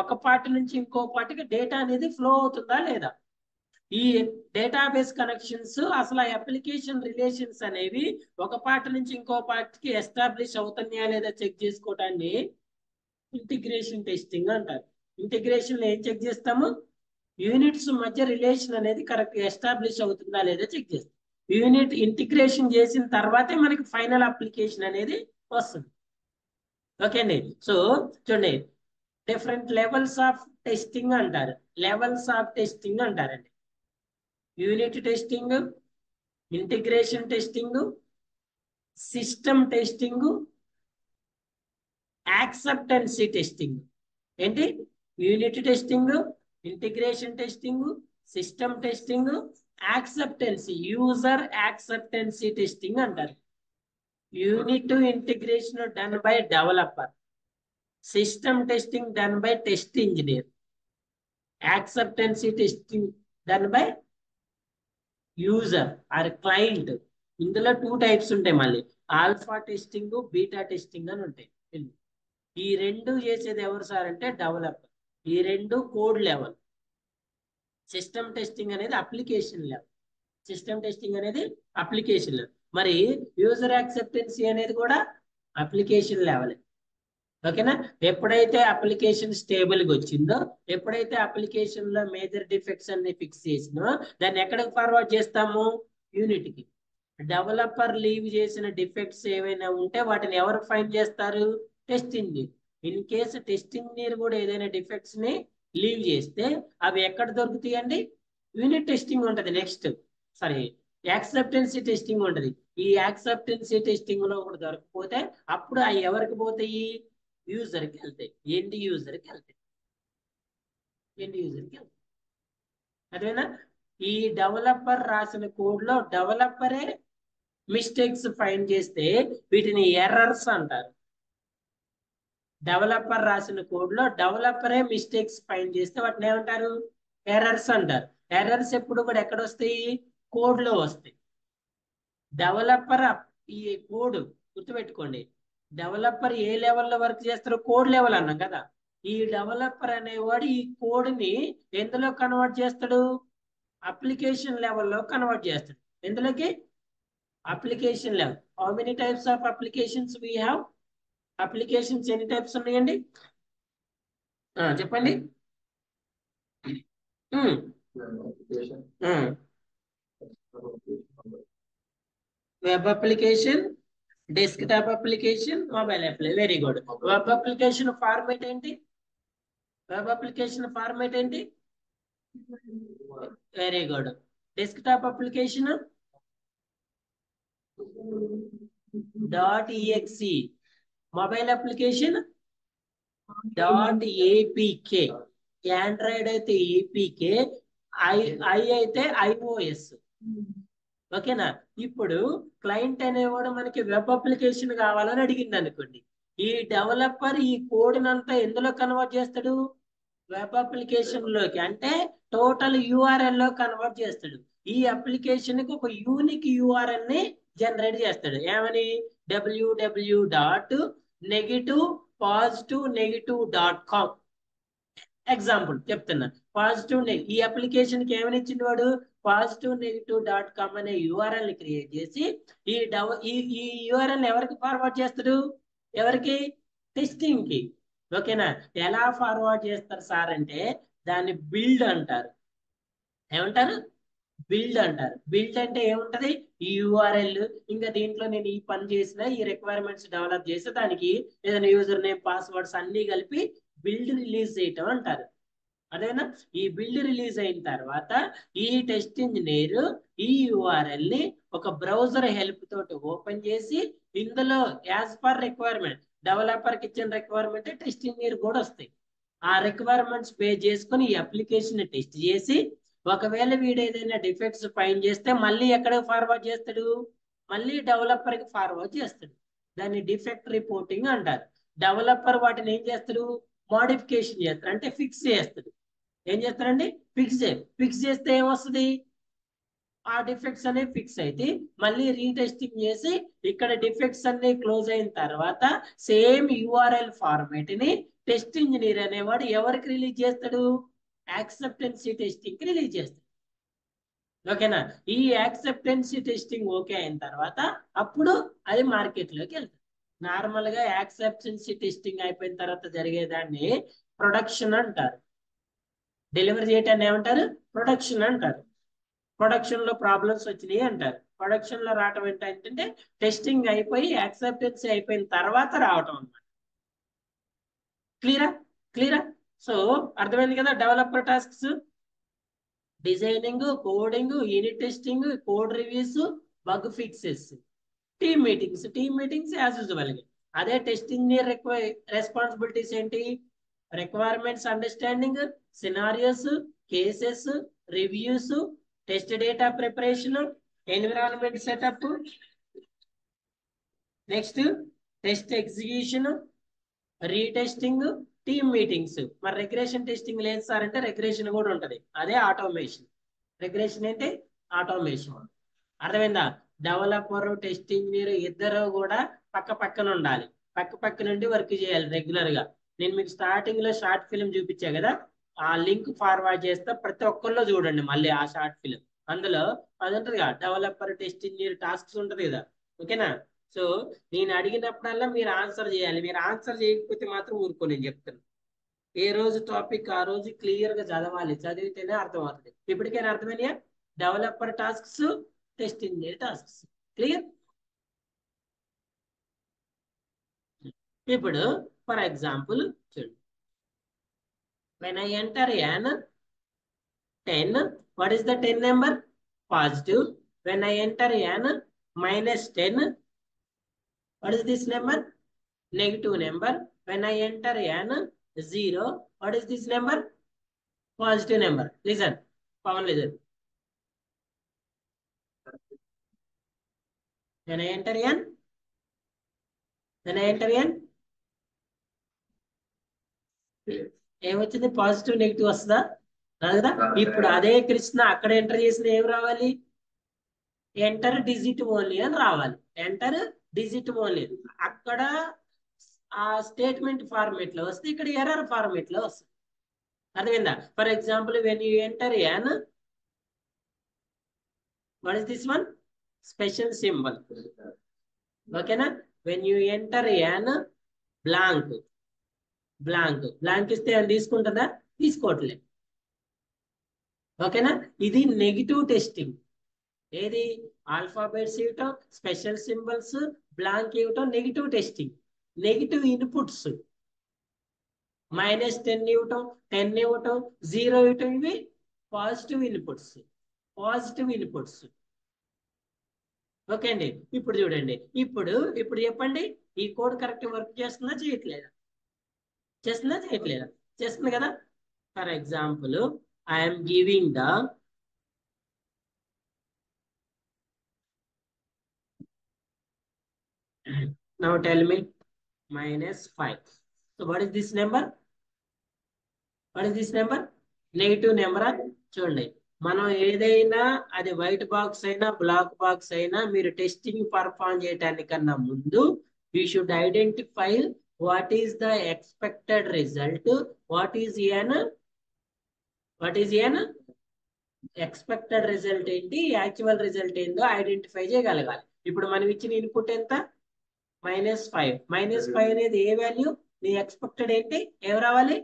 ఒక పార్ట్ నుంచి ఇంకో పార్ట్కి డేటా అనేది ఫ్లో అవుతుందా లేదా. ఈ డేటాబేస్ కనెక్షన్స్ అసలు అప్లికేషన్ రిలేషన్స్ అనేవి ఒక పార్ట్ నుంచి ఇంకో పార్ట్ కి ఎస్టాబ్లిష్ అవుతున్నాయా లేదా చెక్ చేసుకోవటాన్ని ఇంటిగ్రేషన్ టెస్టింగ్ అంటారు. ఇంటిగ్రేషన్ లో ఏం చెక్ చేస్తాము, యూనిట్స్ మధ్య రిలేషన్ అనేది కరెక్ట్ ఎస్టాబ్లిష్ అవుతుందా లేదా చెక్ చేస్తాం. యూనిట్ ఇంటిగ్రేషన్ చేసిన తర్వాతే మనకి ఫైనల్ అప్లికేషన్ అనేది వస్తుంది. ఓకే అండి. సో చూడండి డిఫరెంట్ లెవెల్స్ ఆఫ్ టెస్టింగ్ అంటారు, లెవెల్స్ ఆఫ్ టెస్టింగ్ అంటారండి. Unit testing, integration testing, system testing, acceptance testing. ఏంటి, unit testing, integration testing, system testing, acceptance, user acceptance testing అంటారు. Unit integration done by developer, system testing done by test engineer, acceptance testing done by user or client. ఇందులో 2 types ఉంటాయి, మళ్ళీ alpha testing, beta testing అని ఉంటాయి. ఈ రెండు చేసేది ఎవరు సార్ అంటే డెవలపర్. ఈ రెండు కోడ్ లెవెల్. సిస్టమ్ టెస్టింగ్ అనేది అప్లికేషన్ లెవెల్. సిస్టమ్ టెస్టింగ్ అనేది అప్లికేషన్ లెవెల్. మరి యూజర్ యాక్సెప్టెన్సీ అనేది కూడా అప్లికేషన్ లెవెల్. ఓకేనా? ఎప్పుడైతే అప్లికేషన్ స్టేబుల్ గా వచ్చిందో, ఎప్పుడైతే అప్లికేషన్ లో మేజర్ డిఫెక్ట్స్ అన్ని ఫిక్స్ చేసినో, దాన్ని ఎక్కడికి ఫార్వర్డ్ చేస్తాము? యూనిట్ కి. డెవలపర్ లీవ్ చేసిన డిఫెక్ట్స్ ఏవైనా ఉంటే వాటిని ఎవరు ఫైండ్ చేస్తారు? Test engineer. In case test engineer కూడా ఏదైనా డిఫెక్ట్స్ ని లీవ్ చేస్తే అవి ఎక్కడ దొరుకుతాయండి? యూనిట్ టెస్టింగ్ ఉంటది. నెక్స్ట్ సారీ యాక్సెప్టెన్సీ టెస్టింగ్ ఉంటది. ఈ యాక్సెప్టెన్సీ టెస్టింగ్ లో కూడా దొరకకపోతే అప్పుడు అవి ఎవరికి పోతాయి? యూజర్కి వెళ్తాయి. ఎండ్ యూజర్కి వెళ్తాయి. ఎండ్ యూజర్కి వెళ్తాయి. అదేనా? ఈ డెవలపర్ రాసిన కోడ్ లో డెవలపరే మిస్టేక్స్ ఫైండ్ చేస్తే వీటిని ఎర్రర్స్ అంటారు. డెవలపర్ రాసిన కోడ్ లో డెవలపరే మిస్టేక్స్ ఫైండ్ చేస్తే వాటిని ఏమంటారు? ఎర్రర్స్ అంటారు. ఎర్రర్స్ ఎప్పుడు కూడా ఎక్కడ వస్తాయి? కోడ్ లో వస్తాయి. డెవలపర్ ఈ కోడ్ గుర్తుపెట్టుకోండి, డెవలపర్ ఏ లెవెల్లో వర్క్ చేస్తారో కోడ్ లెవెల్ అన్నాం కదా. ఈ డెవలపర్ అనేవాడు ఈ కోడ్ ని ఎందులో కన్వర్ట్ చేస్తాడు? అప్లికేషన్ లెవెల్లో కన్వర్ట్ చేస్తాడు. ఎందులోకి? Application level. How many types of applications we have? Applications ఎన్ని టైప్స్ ఉన్నాయండి? చెప్పండి. Web application, desktop application, mobile application. Very good. Web application format ఏంటి? వెబ్ అప్లికేషన్ ఫార్మేట్ ఏంటి? Very good. Desktop application .exe. Mobile application .apk. Android అయితే APK, I అయితే iOS. ఓకేనా? ఇప్పుడు client అనేవాడు మనకి వెబ్ అప్లికేషన్ కావాలని అడిగింది అనుకోండి. ఈ డెవలపర్ ఈ కోడ్ అంతా ఎందులో కన్వర్ట్ చేస్తాడు? వెబ్ అప్లికేషన్ లోకి, అంటే టోటల్ యూఆర్ఎల్ లో కన్వర్ట్ చేస్తాడు. ఈ అప్లికేషన్ కి ఒక యూనిక్ యూఆర్ఎల్ ని జనరేట్ చేస్తాడు. ఏమని? www.negative-positive-negative.com. ఎగ్జాంపుల్ చెప్తున్నా. ఈ అప్లికేషన్ కి ఏమని ఇచ్చింది వాడు? positive-negative.com అనే యూఆర్ఎల్ ని క్రియేట్ చేసి ఈ యూఆర్ఎల్ ఎవరికి ఫార్వర్డ్ చేస్తాడు? ఎవరికి? టెస్టింగ్ కి. ఓకేనా? ఎలా ఫార్వర్డ్ చేస్తారు సార్ అంటే దాన్ని బిల్డ్ అంటారు. ఏమంటారు? బిల్డ్ అంటారు. బిల్డ్ అంటే ఏముంటది? ఈ యూఆర్ఎల్, ఇంకా దీంట్లో నేను ఈ పని చేసిన, ఈ రిక్వైర్మెంట్స్ డెవలప్ చేసి దానికి ఏదైనా యూజర్ నేమ్, పాస్వర్డ్స్ అన్ని కలిపి బిల్డ్ రిలీజ్ చేయటం అంటారు. అదేనా? ఈ బిల్డ్ రిలీజ్ అయిన తర్వాత ఈ టెస్ట్ ఇంజనీర్ ఈ యూఆర్ఎల్ ని ఒక బ్రౌజర్ హెల్ప్ తోటి ఓపెన్ చేసి ఇందులో యాజ్ పర్ రిక్వైర్మెంట్, డెవలపర్ కి ఇచ్చిన రిక్వైర్మెంట్ టెస్ట్ ఇంజనీర్ కూడా వస్తాయి. ఆ రిక్వైర్మెంట్స్ బే చేసుకుని ఈ అప్లికేషన్ టెస్ట్ చేసి ఒకవేళ వీడు ఏదైనా డిఫెక్ట్స్ ఫైండ్ చేస్తే మళ్ళీ ఎక్కడికి ఫార్వర్డ్ చేస్తాడు? మళ్ళీ డెవలపర్ కి ఫార్వర్డ్ చేస్తాడు. దాన్ని డిఫెక్ట్ రిపోర్టింగ్ అంటారు. డెవలపర్ వాటిని ఏం చేస్తాడు? మోడిఫికేషన్ చేస్తాడు, అంటే ఫిక్స్ చేస్తాడు. ఏం చేస్తారండి? ఫిక్స్ చేస్తే ఏమొస్తుంది? ఆ డిఫెక్ట్స్ అనేవి ఫిక్స్ అయితే మళ్ళీ రీటెస్టింగ్ చేసి ఇక్కడ డిఫెక్ట్స్ అన్ని క్లోజ్ అయిన తర్వాత సేమ్ యూఆర్ఎల్ ఫార్మేట్ ని టెస్ట్ ఇంజనీర్ అనేవాడు ఎవరికి రిలీజ్ చేస్తాడు? యాక్సెప్టెన్సీ టెస్టింగ్ కి రిలీజ్ చేస్తాడు. ఓకేనా? ఈ యాక్సెప్టెన్సీ టెస్టింగ్ ఓకే అయిన తర్వాత అప్పుడు అది మార్కెట్ లోకి వెళ్తుంది. నార్మల్ గా యాక్సెప్టెన్సీ టెస్టింగ్ అయిపోయిన తర్వాత జరిగేదాన్ని ప్రొడక్షన్ అంటారు. డెలివరీ చేయటాన్ని ఏమంటారు? ప్రొడక్షన్ అంటారు. ప్రొడక్షన్ లో ప్రాబ్లమ్స్ వచ్చినాయి అంటారు. ప్రొడక్షన్ లో రావటం ఏంటంటే టెస్టింగ్ అయిపోయి యాక్సెప్టెన్సీ అయిపోయిన తర్వాత రావటం అన్నమాట. క్లియరా? సో అర్థమైంది కదా? Developer tasks designing, coding, unit testing, code reviews, bug fixes, team meetings as usual. అదే టెస్టింగ్ రెస్పాన్సిబిలిటీస్ ఏంటి? Requirements understanding, scenarios, cases, reviews, test data preparation, environment setup, next test execution, retesting, team meetings. మరి regression testing లేదు sir అంటే regression కూడా ఉంటది, అదే automation. Regression అంటే automation. అర్థమైందా? డెవలపర్, టెస్ట్ ఇంజనీర్ ఇద్దరు కూడా పక్క పక్కన ఉండాలి, పక్క పక్క నుండి వర్క్ చేయాలి రెగ్యులర్ గా. నేను మీకు స్టార్టింగ్ లో షార్ట్ ఫిల్మ్ చూపించా కదా, ఆ లింక్ ఫార్వర్డ్ చేస్తే ప్రతి ఒక్కరిలో చూడండి మళ్ళీ ఆ షార్ట్ ఫిల్మ్. అందులో అది ఉంటది కదా, డెవలపర్, టెస్ట్ ఇంజనీర్ టాస్క్స్ ఉంటది కదా. ఓకేనా? సో నేను అడిగినప్పుడల్లా మీరు ఆన్సర్ చేయాలి. మీరు ఆన్సర్ చేయకపోతే మాత్రం ఊరుకో, నేను చెప్తాను. ఏ రోజు టాపిక్ ఆ రోజు క్లియర్ గా చదవాలి, చదివితేనే అర్థం అవుతుంది. ఇప్పటికైనా అర్థమైనా? Developer tasks, test engineer tasks. Clear? ఇప్పుడు ఫర్ ఎగ్జాంపుల్ చూడండి, when I enter an 10, what is the 10 number? Positive. When I enter an -10, what is this number? Negative number. When I enter an 0, what is this number? Positive number. Listen, Pawan, listen. When I enter n, when I enter n, ఏమొచ్చింది? Positive, negative వస్తుందా? రాదు కదా. ఇప్పుడు అదే కృష్ణ అక్కడ enter చేసిన ఏం రావాలి? ఎంటర్ డిజిట్ ఓన్లీ అని రావాలి. Enter digit only. అక్కడ ఆ స్టేట్మెంట్ ఫార్మేట్ లో వస్తే ఇక్కడ ఎర్రర్ ఫార్మేట్ లో వస్తుంది. అర్థమైందా? For example when you enter an, what is this one? Special symbol. ఓకేనా? When you enter an blank, blank ఇస్తే అది తీసుకుంటుందా? తీసుకోవట్లేదు. ఓకేనా? ఇది నెగిటివ్ టెస్టింగ్. ఏది? ఆల్ఫాబెట్స్ ఇవ్వటం, స్పెషల్ సింబల్స్, బ్లాంక్ ఇవ్వటం నెగిటివ్ టెస్టింగ్. నెగిటివ్ ఇన్పుట్స్ -10 ఇవ్వటం, 10 ఇవ్వటం, 0 ఇవ్వటం, ఇవి positive inputs. Positive inputs. Okay అండి. ఇప్పుడు చూడండి, ఇప్పుడు చెప్పండి, ఈ కోడ్ కరెక్ట్ వర్క్ చేస్తుందా చేయట్లేదా? చేస్తుందా చేయట్లేదా? చేస్తుంది కదా. For example I'm giving the now tell me -5. So what is this number? What is this number? Negative నెంబరా? చూడండి, మనం ఏదైనా అది వైట్ బాక్స్ అయినా బ్లాక్ బాక్స్ అయినా మీరు టెస్టింగ్ పర్ఫామ్ చేయడానికన్నా ముందు you should identify what is the expected result, what is an expected result ఏంటి, యాక్చువల్ రిజల్ట్ ఏందో ఐడెంటిఫై చేయగలగాలి. ఇప్పుడు మనం ఇచ్చిన ఇన్పుట్ ఎంత? -5. -5 అనేది ఏ వాల్యూ? నీ ఎక్స్పెక్టెడ్ ఏంటి? ఏం రావాలి?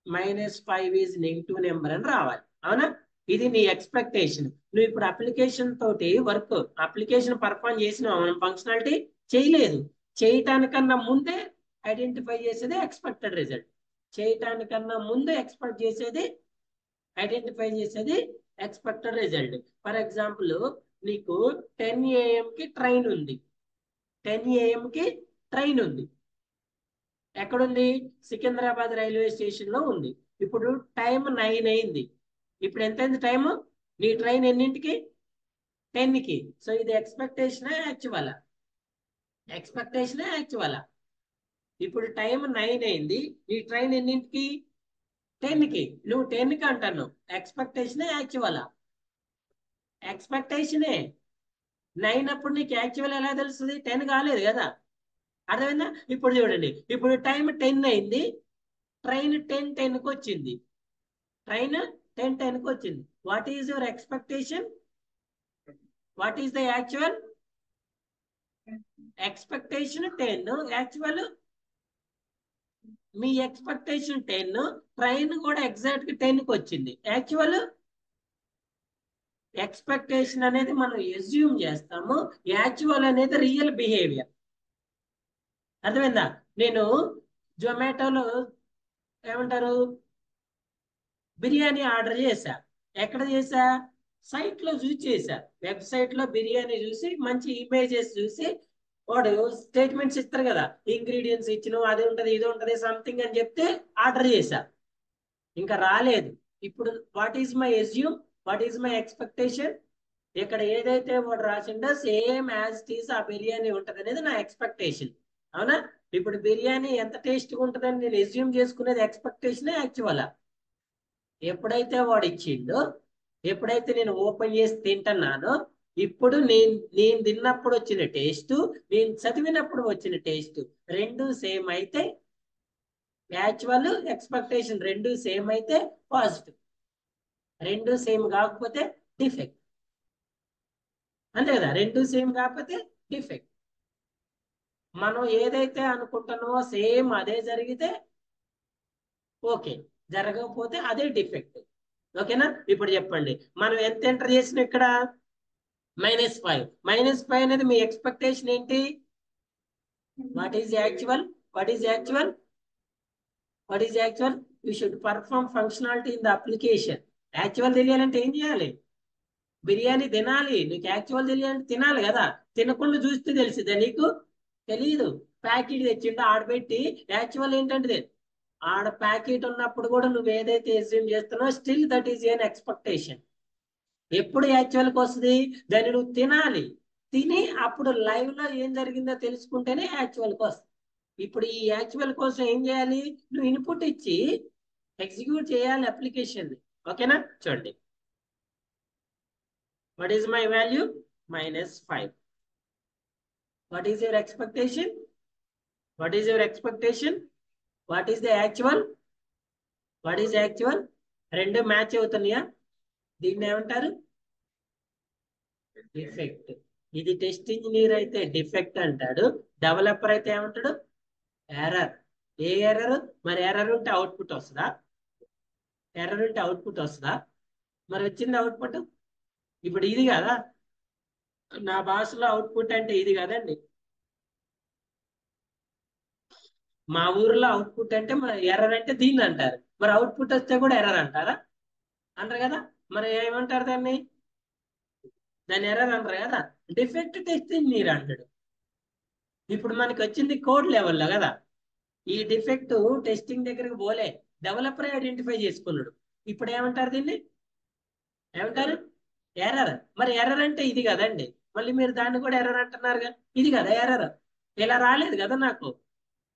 -5 ఈజ్ నెగిటివ్ నెంబర్ అని రావాలి. అవునా? ఇది నీ ఎక్స్పెక్టేషన్. నువ్వు ఇప్పుడు అప్లికేషన్ తోటి వర్క్, అప్లికేషన్ పర్ఫామ్ చేసినావు, మనం ఫంక్షనాలిటీ చేయలేదు. చేయటానికన్నా ముందే ఐడెంటిఫై చేసేది ఎక్స్పెక్టెడ్ రిజల్ట్. చేయటానికన్నా ముందు ఎక్స్పెక్ట్ చేసేది, ఐడెంటిఫై చేసేది ఎక్స్పెక్టెడ్ రిజల్ట్. ఫర్ ఎగ్జాంపుల్ నీకు 10 AM కి ట్రైన్ ఉంది. 10 AM కి ట్రైన్ ఉంది. ఎక్కడుంది? సికింద్రాబాద్ రైల్వే స్టేషన్ లో ఉంది. ఇప్పుడు టైం 9 అయింది. ఇప్పుడు ఎంత అయింది టైము? నీ ట్రైన్ ఎన్నింటికి? 10 కి. సో ఇది ఎక్స్పెక్టేషనా యాక్చువలా? ఎక్స్పెక్టేషనా యాక్చువలా? ఇప్పుడు టైం 9 అయింది, నీ ట్రైన్ ఎన్నింటికి? 10 కి. నువ్వు 10 కి అంటాను. ఎక్స్పెక్టేషనా యాక్చువలా? ఎక్స్పెక్టేషనే. 9 అప్పుడు నీకు యాక్చువల్ ఎలా తెలుస్తుంది? 10 కాలేదు కదా. అర్థమైందా? ఇప్పుడు చూడండి, ఇప్పుడు టైం 10 అయింది, ట్రైన్ 10:10కి వచ్చింది. ట్రైన్ 10:10కి వచ్చింది. What is your expectation? What is the actual? Expectation 10, actual me expectation 10, train కూడా ఎగ్జాక్ట్ గా 10కి వచ్చింది. యాక్చువల్ ఎక్స్పెక్టేషన్ అనేది మనం ఎస్యూమ్ చేస్తాము, యాక్చువల్ అనేది రియల్ బిహేవియర్. అర్థమైందా? నేను జొమాటోలో ఏమంటారు, బిర్యానీ ఆర్డర్ చేశా. ఎక్కడ చేశా? సైట్ లో చూసి చేశా. వెబ్సైట్ లో బిర్యానీ చూసి మంచి ఇమేజెస్ చూసి వాడు స్టేట్మెంట్స్ ఇస్తారు కదా, ఇంగ్రీడియంట్స్ ఇచ్చిన అది ఉంటది ఇది ఉంటది సంథింగ్ అని చెప్తే ఆర్డర్ చేశా. ఇంకా రాలేదు. ఇప్పుడు what is my assume, what is my expectation? ఇక్కడ ఏదైతే వాడు రాసిండో సేమ్ యాజ్ టీస్ ఆ బిర్యానీ ఉంటది అనేది నా ఎక్స్పెక్టేషన్. అవునా? ఇప్పుడు బిర్యానీ ఎంత టేస్ట్గా ఉంటుందని నేను ఎస్యూమ్ చేసుకునేది ఎక్స్పెక్టేషన్ యాక్చువల్. ఎప్పుడైతే వాడు ఇచ్చిండో, ఎప్పుడైతే నేను ఓపెన్ చేసి తింటున్నానో, ఇప్పుడు నేను తిన్నప్పుడు వచ్చిన టేస్ట్, నేను చదివినప్పుడు వచ్చిన టేస్ట్ రెండు సేమ్ అయితే యాక్చువల్, ఎక్స్పెక్టేషన్ రెండు సేమ్ అయితే పాజిటివ్, రెండు సేమ్ కాకపోతే డిఫెక్ట్. అంతే కదా? రెండు సేమ్ కాకపోతే డిఫెక్ట్. మనం ఏదైతే అనుకుంటున్నామో సేమ్ అదే జరిగితే ఓకే, జరగకపోతే అదే డిఫెక్ట్. ఓకేనా? ఇప్పుడు చెప్పండి, మనం ఎంత ఎంటర్ చేసిన ఇక్కడ -5. -5 అనేది మీ ఎక్స్పెక్టేషన్ ఏంటి? What is actual? What is actual? What is actual? You should perform functionality in the application. Actual తెలియాలంటే ఏం చేయాలి? బిర్యానీ తినాలి. నీకు యాక్చువల్ తెలియాలంటే తినాలి కదా. తినకుండా చూస్తే తెలిసిద్దా నీకు? తెలీదు. ప్యాకెట్ తెచ్చిండు ఆడబెట్టి, యాక్చువల్ ఏంటంటే ఆడ ప్యాకెట్ ఉన్నప్పుడు కూడా నువ్వు ఏదైతే ఎస్యూమ్ చేస్తున్నావో still that is an expectation. ఎప్పుడు యాక్చువల్కి వస్తుంది? దాన్ని నువ్వు తినాలి. తిని అప్పుడు లైవ్ లో ఏం జరిగిందో తెలుసుకుంటేనే యాక్చువల్కి వస్తుంది. ఇప్పుడు ఈ యాక్చువల్ కోసం ఏం చేయాలి? నువ్వు ఇన్పుట్ ఇచ్చి ఎగ్జిక్యూట్ చేయాలి అప్లికేషన్. ఓకేనా? చూడండి, what is my value? -5. What is your expectation? What is your expectation? What is the actual? What is actual? రెండు మ్యాచ్ అవుతున్నాయా? దీన్ని ఏమంటారు? డిఫెక్ట్. ఇది టెస్ట్ ఇంజనీర్ అయితే డిఫెక్ట్ అంటాడు, డెవలపర్ అయితే ఏమంటాడు? ఎర్రర్. ఏ ఎర్రర్? మరి ఎర్రర్ ఉంటే అవుట్పుట్ వస్తుందా? ఎర్రర్ ఉంటే అవుట్పుట్ వస్తుందా? మరి వచ్చింది అవుట్పుట్. ఇప్పుడు ఇది కదా నా భాషలో అవుట్పుట్ అంటే, ఇది కదండి. మా ఊర్లో అవుట్పుట్ అంటే ఎర్రర్ అంటే దీన్ని అంటారు. మరి అవుట్పుట్ వస్తే కూడా ఎర్రర్ అంటారా? అంటారు కదా. మరి ఏమంటారు దాన్ని? దాన్ని ఎర్రర్ అంటారు కదా. డిఫెక్ట్ టెస్టింగ్ మీరు అంటాడు. ఇప్పుడు మనకి వచ్చింది కోడ్ లెవెల్లో కదా. ఈ డిఫెక్ట్ టెస్టింగ్ దగ్గరికి పోలే, డెవలపర్ ఐడెంటిఫై చేసుకున్నాడు. ఇప్పుడు ఏమంటారు దీన్ని? ఏమంటారు? ఎర్రర్. మరి ఎర్రర్ అంటే ఇది కదండి. మళ్ళీ మీరు దాన్ని కూడా ఎర్రర్ అంటున్నారుగా. ఇది కదా ఎర్రర్. ఇలా రాలేదు కదా నాకు.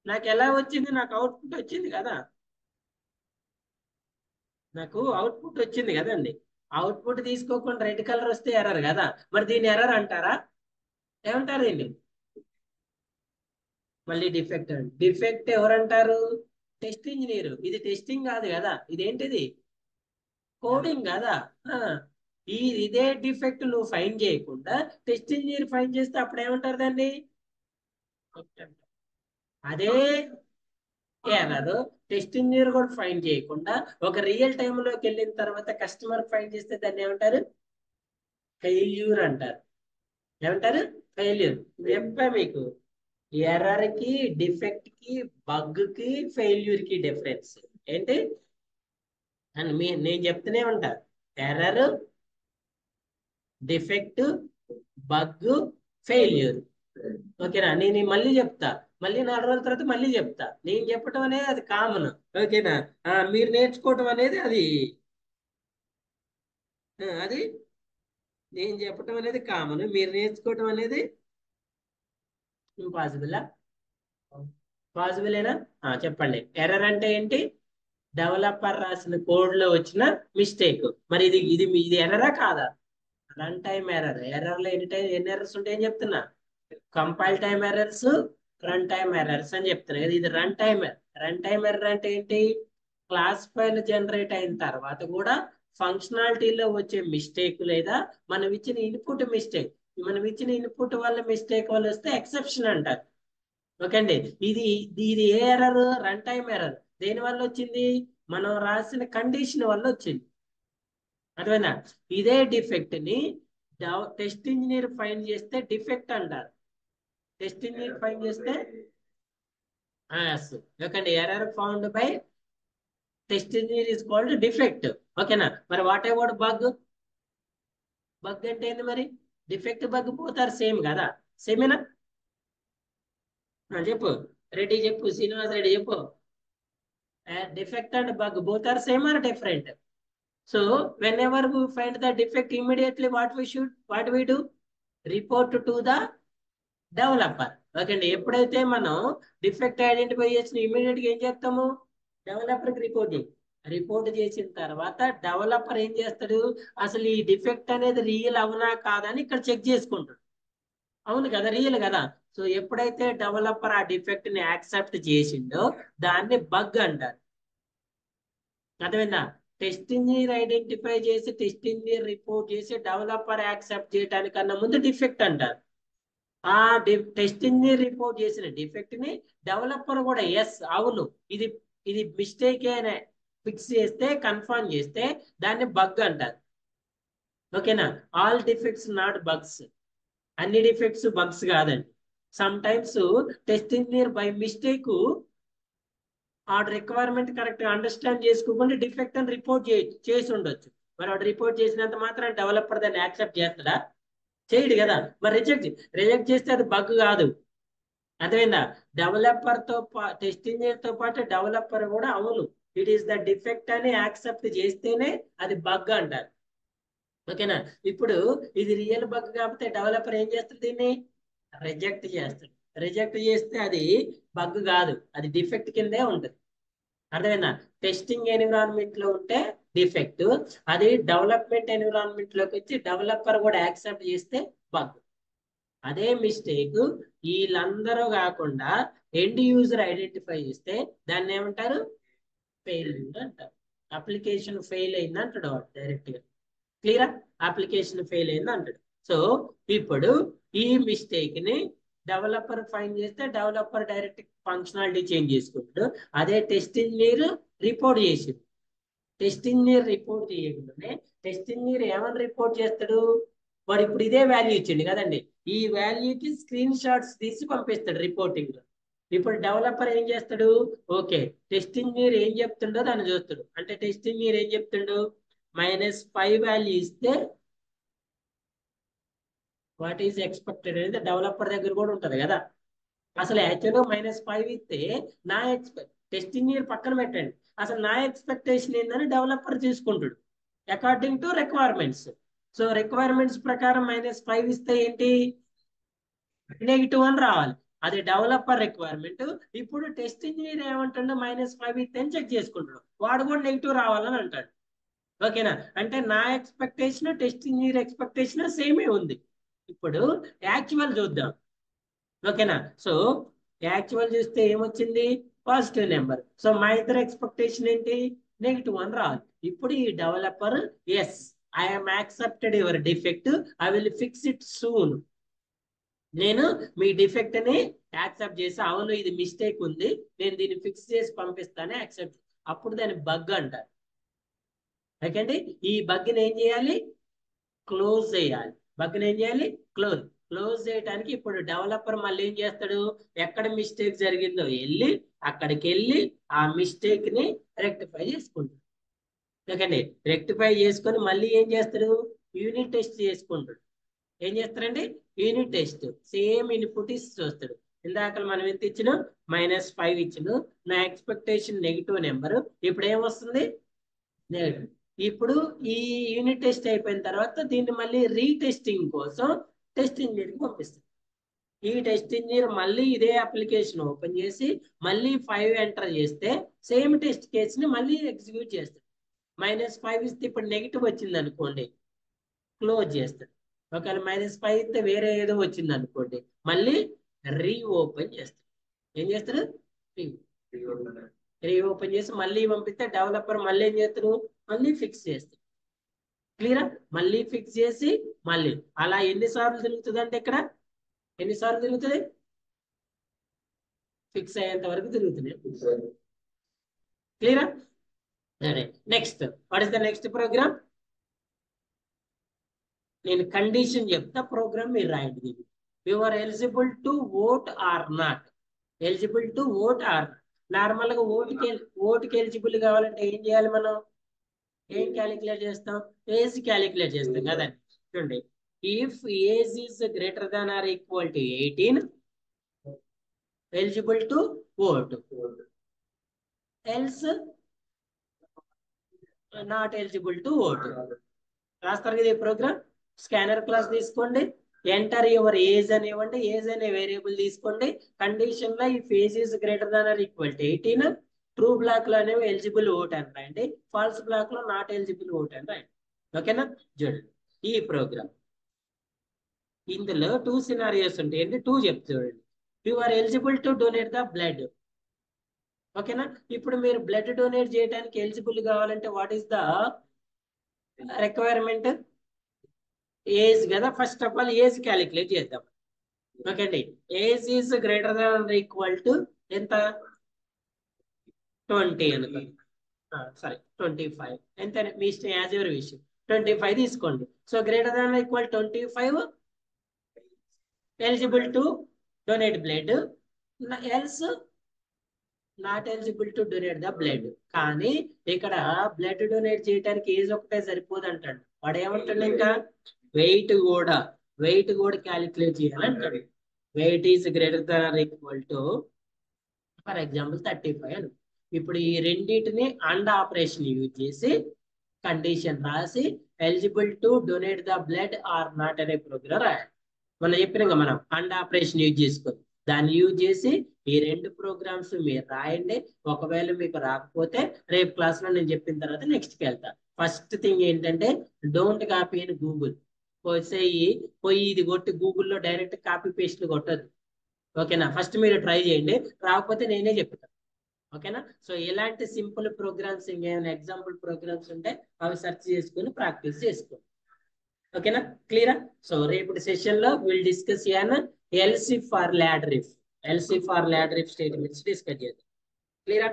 నాకు ఎలా వచ్చింది? నాకు అవుట్పుట్ వచ్చింది కదా. నాకు అవుట్పుట్ వచ్చింది కదండి. అవుట్పుట్ తీసుకోకుండా రెడ్ కలర్ వస్తే ఎర్రర్ కదా. మరి దీన్ని ఎర్రర్ అంటారా? ఏమంటారు దీన్ని? మళ్ళీ డిఫెక్ట్. డిఫెక్ట్ ఎవరంటారు? Test engineer. ఇది టెస్టింగ్ కాదు కదా, ఇదేంటిది? కోడింగ్ కదా. ఇదే డిఫెక్ట్ నువ్వు ఫైన్ చేయకుండా టెస్ట్ ఇంజనీర్ ఫైన్ చేస్తే అప్పుడు ఏమంటారు దాన్ని? అదే ఎర్రర్ టెస్ట్ ఇంజనీర్ కూడా ఫైన్ చేయకుండా ఒక రియల్ టైంలోకి వెళ్ళిన తర్వాత కస్టమర్ ఫైన్ చేస్తే దాన్ని ఏమంటారు? ఫెయిల్యూర్ అంటారు. ఏమంటారు? ఫెయిల్యూర్. చెప్పా మీకు, ఎర్రర్ కి, డిఫెక్ట్ కి, బగ్ కి, ఫెయిల్యూర్ కి డిఫరెన్స్ ఏంటి అని నేను చెప్తూనే ఉంటా. Error, defect, bug, failure. ఓకేనా? నేను మళ్ళీ చెప్తా, మళ్ళీ 4 రోజుల తర్వాత మళ్ళీ చెప్తా. నేను చెప్పటం అనేది అది కామన్. ఓకేనా? మీరు నేర్చుకోవటం అనేది అది అది నేను చెప్పటం అనేది కామన్, మీరు నేర్చుకోవటం అనేది ఇంపాసిబుల్. పాసిబులేనా? చెప్పండి. ఎర్రర్ అంటే ఏంటి? డెవలపర్ రాసిన కోడ్ లో వచ్చిన మిస్టేక్. మరి ఇది ఎర్రరా కాదా? Run time error. ఎర్రర్ లో ఎన్ని ఎర్రర్స్ ఉంటాయని చెప్తున్నా? Compile time errors, run time errors అని చెప్తున్నా కదా. ఇది run time error. Run time error అంటే ఏంటి? క్లాస్ ఫైల్ జనరేట్ అయిన తర్వాత కూడా ఫంక్షనాలిటీలో వచ్చే మిస్టేక్, లేదా మనం ఇచ్చిన ఇన్పుట్ మిస్టేక్, మనం ఇచ్చిన ఇన్పుట్ వల్ల మిస్టేక్ వల్ల వస్తే ఎక్సెప్షన్ అంటారు. ఓకే అండి. ఇది ఇది ఏ ఎర్రర్? Run time error. దేని వల్ల వచ్చింది? మనం రాసిన కండిషన్ వల్ల వచ్చింది. అర్థమైందా? ఇదే డిఫెక్ట్ ని టెస్ట్ ఇంజనీర్ ఫైన్ చేస్తే డిఫెక్ట్ అంటారు. టెస్ట్ ఇంజనీర్ ఫైన్ చేస్తే okay. Error found by test engineer is called defect. ఓకేనా? మరి వాట్ అబౌట్ బగ్? బగ్ అంటే ఏంది మరి? డిఫెక్ట్ బగ్ పోతారు సేమ్ కదా. సేమేనా? చెప్పు రెడ్డి, చెప్పు శ్రీనివాస్ రెడ్డి చెప్పు. Defect and bug both are same or different? So whenever we find the defect, immediately what we do? Report to the developer. Okay అండి. ఎప్పుడైతే మనం డిఫెక్ట్ ఐడెంటిఫై చేసిన ఇమీడియట్ గా ఏం చేస్తాము? డెవలపర్ కి రిపోర్ట్ చేసిన తర్వాత డెవలపర్ ఏం చేస్తాడు? అసలు ఈ డిఫెక్ట్ అనేది రియల్ అవునా కాదని ఇక్కడ చెక్ చేసుకుంటాడు. అవును కదా, రియల్ కదా. సో ఎప్పుడైతే డెవలపర్ ఆ డిఫెక్ట్ ని యాక్సెప్ట్ చేసిండో దాన్ని బగ్ అంటారు. అర్థమైందా? టెస్ట్ ఇంజనీర్ ఐడెంటిఫై చేసి టెస్ట్ ఇంజనీర్ రిపోర్ట్ చేసి డెవలపర్ యాక్సెప్ట్ చేయడానికన్నా ముందు డిఫెక్ట్ అంటారు. ఆ టెస్ట్ ఇంజనీర్ రిపోర్ట్ చేసిన డిఫెక్ట్ ని డెవలపర్ కూడా ఎస్ అవును ఇది ఇది మిస్టేక్ అని ఫిక్స్ చేస్తే, కన్ఫర్మ్ చేస్తే దాన్ని బగ్ అంటారు. ఓకేనా? All defects not bugs. అన్ని డిఫెక్ట్స్ బగ్స్ కాదండి. Some times test engineer by mistake ఆ రిక్వైర్మెంట్ కరెక్ట్ గా అండర్స్టాండ్ చేసుకోకుండా డిఫెక్ట్ అని రిపోర్ట్ చేసి ఉండొచ్చు. మరి వాడు రిపోర్ట్ చేసినంత మాత్రం డెవలపర్ దాన్ని యాక్సెప్ట్ చేస్తాడా? చేయడు కదా. మరి రిజెక్ట్ చేస్తే అది బగ్ కాదు. అర్థమైందా? డెవలపర్ తో టెస్ట్ ఇంజనీర్ తో పాటు డెవలపర్ కూడా అవును ఇట్ ఈస్ ద డిఫెక్ట్ అని యాక్సెప్ట్ చేస్తేనే అది బగ్ అంటారు. ఓకేనా? ఇప్పుడు ఇది రియల్ బగ్ కాకపోతే డెవలపర్ ఏం చేస్తుంది? దీన్ని రిజెక్ట్ చేస్తాడు. రిజెక్ట్ చేస్తే అది బగ్ కాదు, అది డిఫెక్ట్ కిందే ఉంటుంది. అర్థమైందా? టెస్టింగ్ ఎన్విరాన్మెంట్ లో ఉంటే డిఫెక్ట్, అది డెవలప్మెంట్ ఎన్విరాన్మెంట్ లోకి వచ్చి డెవలపర్ కూడా యాక్సెప్ట్ చేస్తే బగ్. అదే మిస్టేక్ వీళ్ళందరూ కాకుండా ఎండ్ యూజర్ ఐడెంటిఫై చేస్తే దాన్ని ఏమంటారు? ఫెయిల్యూర్ అంటారు. అప్లికేషన్ ఫెయిల్ అయింది అంటాడు వాడు డైరెక్ట్ గా. క్లియరా? అప్లికేషన్ ఫెయిల్ అయింది అంటాడు. సో ఇప్పుడు ఈ మిస్టేక్ ని డెవలపర్ ఫైన్ చేస్తే డెవలపర్ డైరెక్ట్ ఫంక్షనాలిటీ చేంజ్ చేసుకుంటాడు. అదే టెస్ట్ ఇంజనీర్ రిపోర్ట్ చేసింది. టెస్ట్ ఇంజనీర్ రిపోర్ట్ చేయకుండానే టెస్ట్ ఇంజనీర్ ఏమని రిపోర్ట్ చేస్తాడు? వాడు ఇప్పుడు ఇదే వాల్యూ ఇచ్చిండు కదండి, ఈ వాల్యూకి స్క్రీన్ షాట్స్ తీసి పంపిస్తాడు రిపోర్టింగ్ లో. ఇప్పుడు డెవలపర్ ఏం చేస్తాడు? ఓకే, టెస్ట్ ఇంజనీర్ ఏం చెప్తుండో దాన్ని చూస్తాడు. అంటే టెస్ట్ ఇంజనీర్ ఏం చెప్తుండు? -5 వాల్యూ ఇస్తే వాట్ ఈస్ ఎక్స్పెక్టెడ్ అనేది డెవలపర్ దగ్గర కూడా ఉంటది కదా. అసలు యాక్చువల్గా -5 ఇస్తే నా టెస్ట్ ఇంజనీర్ పక్కన పెట్టండి, అసలు నా ఎక్స్పెక్టేషన్ ఏందని డెవలపర్ తీసుకుంటాడు according to requirements. So requirements ప్రకారం -5 ఇస్తే ఏంటి? నెగిటివ్ అని రావాలి. అది డెవలపర్ రిక్వైర్మెంట్. ఇప్పుడు టెస్ట్ ఇంజనీర్ ఏమంటాడు? -5 ఇస్తే చెక్ చేసుకుంటాడు, వాడు కూడా నెగిటివ్ రావాలని అంటాడు. ఓకేనా? అంటే నా ఎక్స్పెక్టేషన్ టెస్ట్ ఇంజనీర్ ఎక్స్పెక్టేషన్ సేమే ఉంది. ఇప్పుడు యాక్చువల్ చూద్దాం. ఓకేనా? సో యాక్చువల్ చూస్తే ఏమొచ్చింది? Positive number. సో మా ఇద్దరు ఎక్స్పెక్టేషన్ ఏంటి? -1 రావాలి. ఇప్పుడు ఈ developer yes I'm accepted your defect, I will fix it soon. నేను మీ డిఫెక్ట్ ని యాక్సెప్ట్ చేసి అవును ఇది మిస్టేక్ ఉంది, నేను దీన్ని ఫిక్స్ చేసి పంపిస్తాను యాక్సెప్ట్. అప్పుడు దాన్ని బగ్ అంటారు. ఓకే అండి. ఈ బగ్ ని ఏం చేయాలి? క్లోజ్ చేయాలి. బగ్ ని ఏం చేయాలి? క్లోజ్ చేయడానికి ఇప్పుడు డెవలపర్ మళ్ళీ ఏం చేస్తాడు? ఎక్కడ మిస్టేక్ జరిగిందో అక్కడికి వెళ్ళి ఆ మిస్టేక్ ని రెక్టిఫై చేసుకుంటాడు. ఓకేండి. రెక్టిఫై చేసుకొని మళ్ళీ ఏం చేస్తాడు? యూనిట్ టెస్ట్ చేసుకుంటాడు. ఏం చేస్తారండి? Unit test. సేమ్ ఇన్పుట్ ఇచ్చి చూస్తాడు. ఇందాక మనం ఎంత ఇచ్చిన? -5 ఇచ్చిన. నా ఎక్స్పెక్టేషన్ నెగిటివ్ నెంబర్. ఇప్పుడు ఏమొస్తుంది? నెగిటివ్. ఇప్పుడు ఈ యూనిట్ టెస్ట్ అయిపోయిన తర్వాత దీన్ని మళ్ళీ రీటెస్టింగ్ కోసం టెస్ట్ ఇంజనీర్కి పంపిస్తుంది. ఈ టెస్ట్ ఇంజనీర్ మళ్ళీ ఇదే అప్లికేషన్ ఓపెన్ చేసి మళ్ళీ 5 ఎంటర్ చేస్తే సేమ్ టెస్ట్ కేసుని మళ్ళీ ఎగ్జిక్యూట్ చేస్తాడు. -5 ఇస్తే ఇప్పుడు నెగిటివ్ వచ్చింది అనుకోండి, క్లోజ్ చేస్తాడు. ఒకవేళ -5 ఇస్తే వేరే ఏదో వచ్చింది అనుకోండి, మళ్ళీ రీఓపెన్ చేస్తాడు. ఏం చేస్తాడు? రీఓపెన్ చేసి మళ్ళీ పంపిస్తే డెవలపర్ మళ్ళీ ఏం చేస్తాడు? మళ్ళీ ఫిక్స్ చేస్తాడు. క్లియరా? మళ్ళీ ఫిక్స్ చేసి మళ్ళీ అలా ఎన్నిసార్లు తిరుగుతుంది అంటే ఇక్కడ ఎన్నిసార్లు తిరుగుతుంది? ఫిక్స్ అయ్యేంత వరకు తిరుగుతుంది. క్లియరా? Next what is the next program? నేను కండిషన్ చెప్తా, ప్రోగ్రామ్ మీరు రాయండి. You are eligible to vote or not. Eligible to vote or. Normal గా ఓటుకి ఎలిజిబుల్ కావాలంటే ఏం చేయాలి? మనం ఏం క్యాలిక్యులేట్ చేస్తాం? ఏజ్ క్యాలిక్యులేట్ చేస్తాం కదండి. చూడండి, if age is greater than or equal to 18 eligible to vote, else not eligible to vote. రాస్తారు కదా ఈ ప్రోగ్రామ్. స్కానర్ క్లాస్ తీసుకోండి, ఎంటర్ యువర్ ఏజ్ అని ఇవ్వండి, ఏజ్ అనే వేరియబుల్ తీసుకోండి. కండిషన్ లో ఈ phase is greater than or equal to 18, true block లో అనేవి ఎలిజిబుల్ ఓట్ అని రాయండి, ఫాల్స్ బ్లాక్ లో నాట్ ఎలిజిబుల్ ఓట్ అని రాయండి. ఓకేనా? చూడండి ఈ ప్రోగ్రామ్. ఇందులో 2 సినారియోస్ ఉంటాయి. ఏంటి 2 చెప్తే చూడండి. You are eligible to donate the blood. ఓకేనా? ఇప్పుడు మీరు బ్లడ్ డొనేట్ చేయడానికి ఎలిజిబుల్ కావాలంటే what is the requirement? Age కదా. First of all age calculate చేద్దాం. ఓకే అండి, age is greater than equal to ఎంత? 20 అనుకో. సారీ 25, ఎంత మీ ఇష్టం, యాజ్ ఎవరి విషయం. 25 తీసుకోండి. So greater than equal 25 eligible to donate blood, else not eligible to donate the blood. కానీ ఇక్కడ బ్లడ్ డొనేట్ చేయడానికి ఏజ్ ఒకటే సరిపోదు అంటాడు వాడు. ఏమంటాడు ఇంకా వెయిట్ కూడా క్యాలిక్యులేట్ చేయాలంటాడు. Weight is greater than equal to for example 35 అని. ఇప్పుడు ఈ రెండింటిని అండ్ ఆపరేషన్ యూజ్ చేసి కండిషన్ రాసి eligible to donate the blood or not అనే ప్రోగ్రామ్ రాయాలి. మనం చెప్పినాక మనం అండ్ ఆపరేషన్ యూజ్ చేసుకొని దాన్ని యూజ్ చేసి ఈ 2 ప్రోగ్రామ్స్ మీరు రాయండి. ఒకవేళ మీకు రాకపోతే రేపు క్లాస్ లో నేను చెప్పిన తర్వాత నెక్స్ట్కి వెళ్తా. ఫస్ట్ థింగ్ ఏంటంటే డోంట్ కాపీ ఇన్ గూగుల్. పోయి ఇది కొట్టి గూగుల్లో డైరెక్ట్ కాపీ పేస్ట్ కొట్టదు. ఓకేనా? ఫస్ట్ మీరు ట్రై చేయండి, రాకపోతే నేనే చెప్తాను. ఓకేనా? సో ఇలాంటి సింపుల్ ప్రోగ్రామ్స్ ఇంకేమైనా ఎగ్జాంపుల్ ప్రోగ్రామ్స్ ఉంటే అవి సెర్చ్ చేసుకుని ప్రాక్టీస్ చేసుకోండి. ఓకేనా? క్లియరా? సో రేపటి సెషన్ లో will discuss else for ladder if. Else for ladder if statements discuss చేద్దాం. క్లియరా?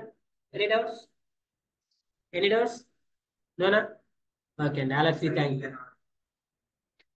Any doubts? నోనా? ఓకే అండి, all of you thank you.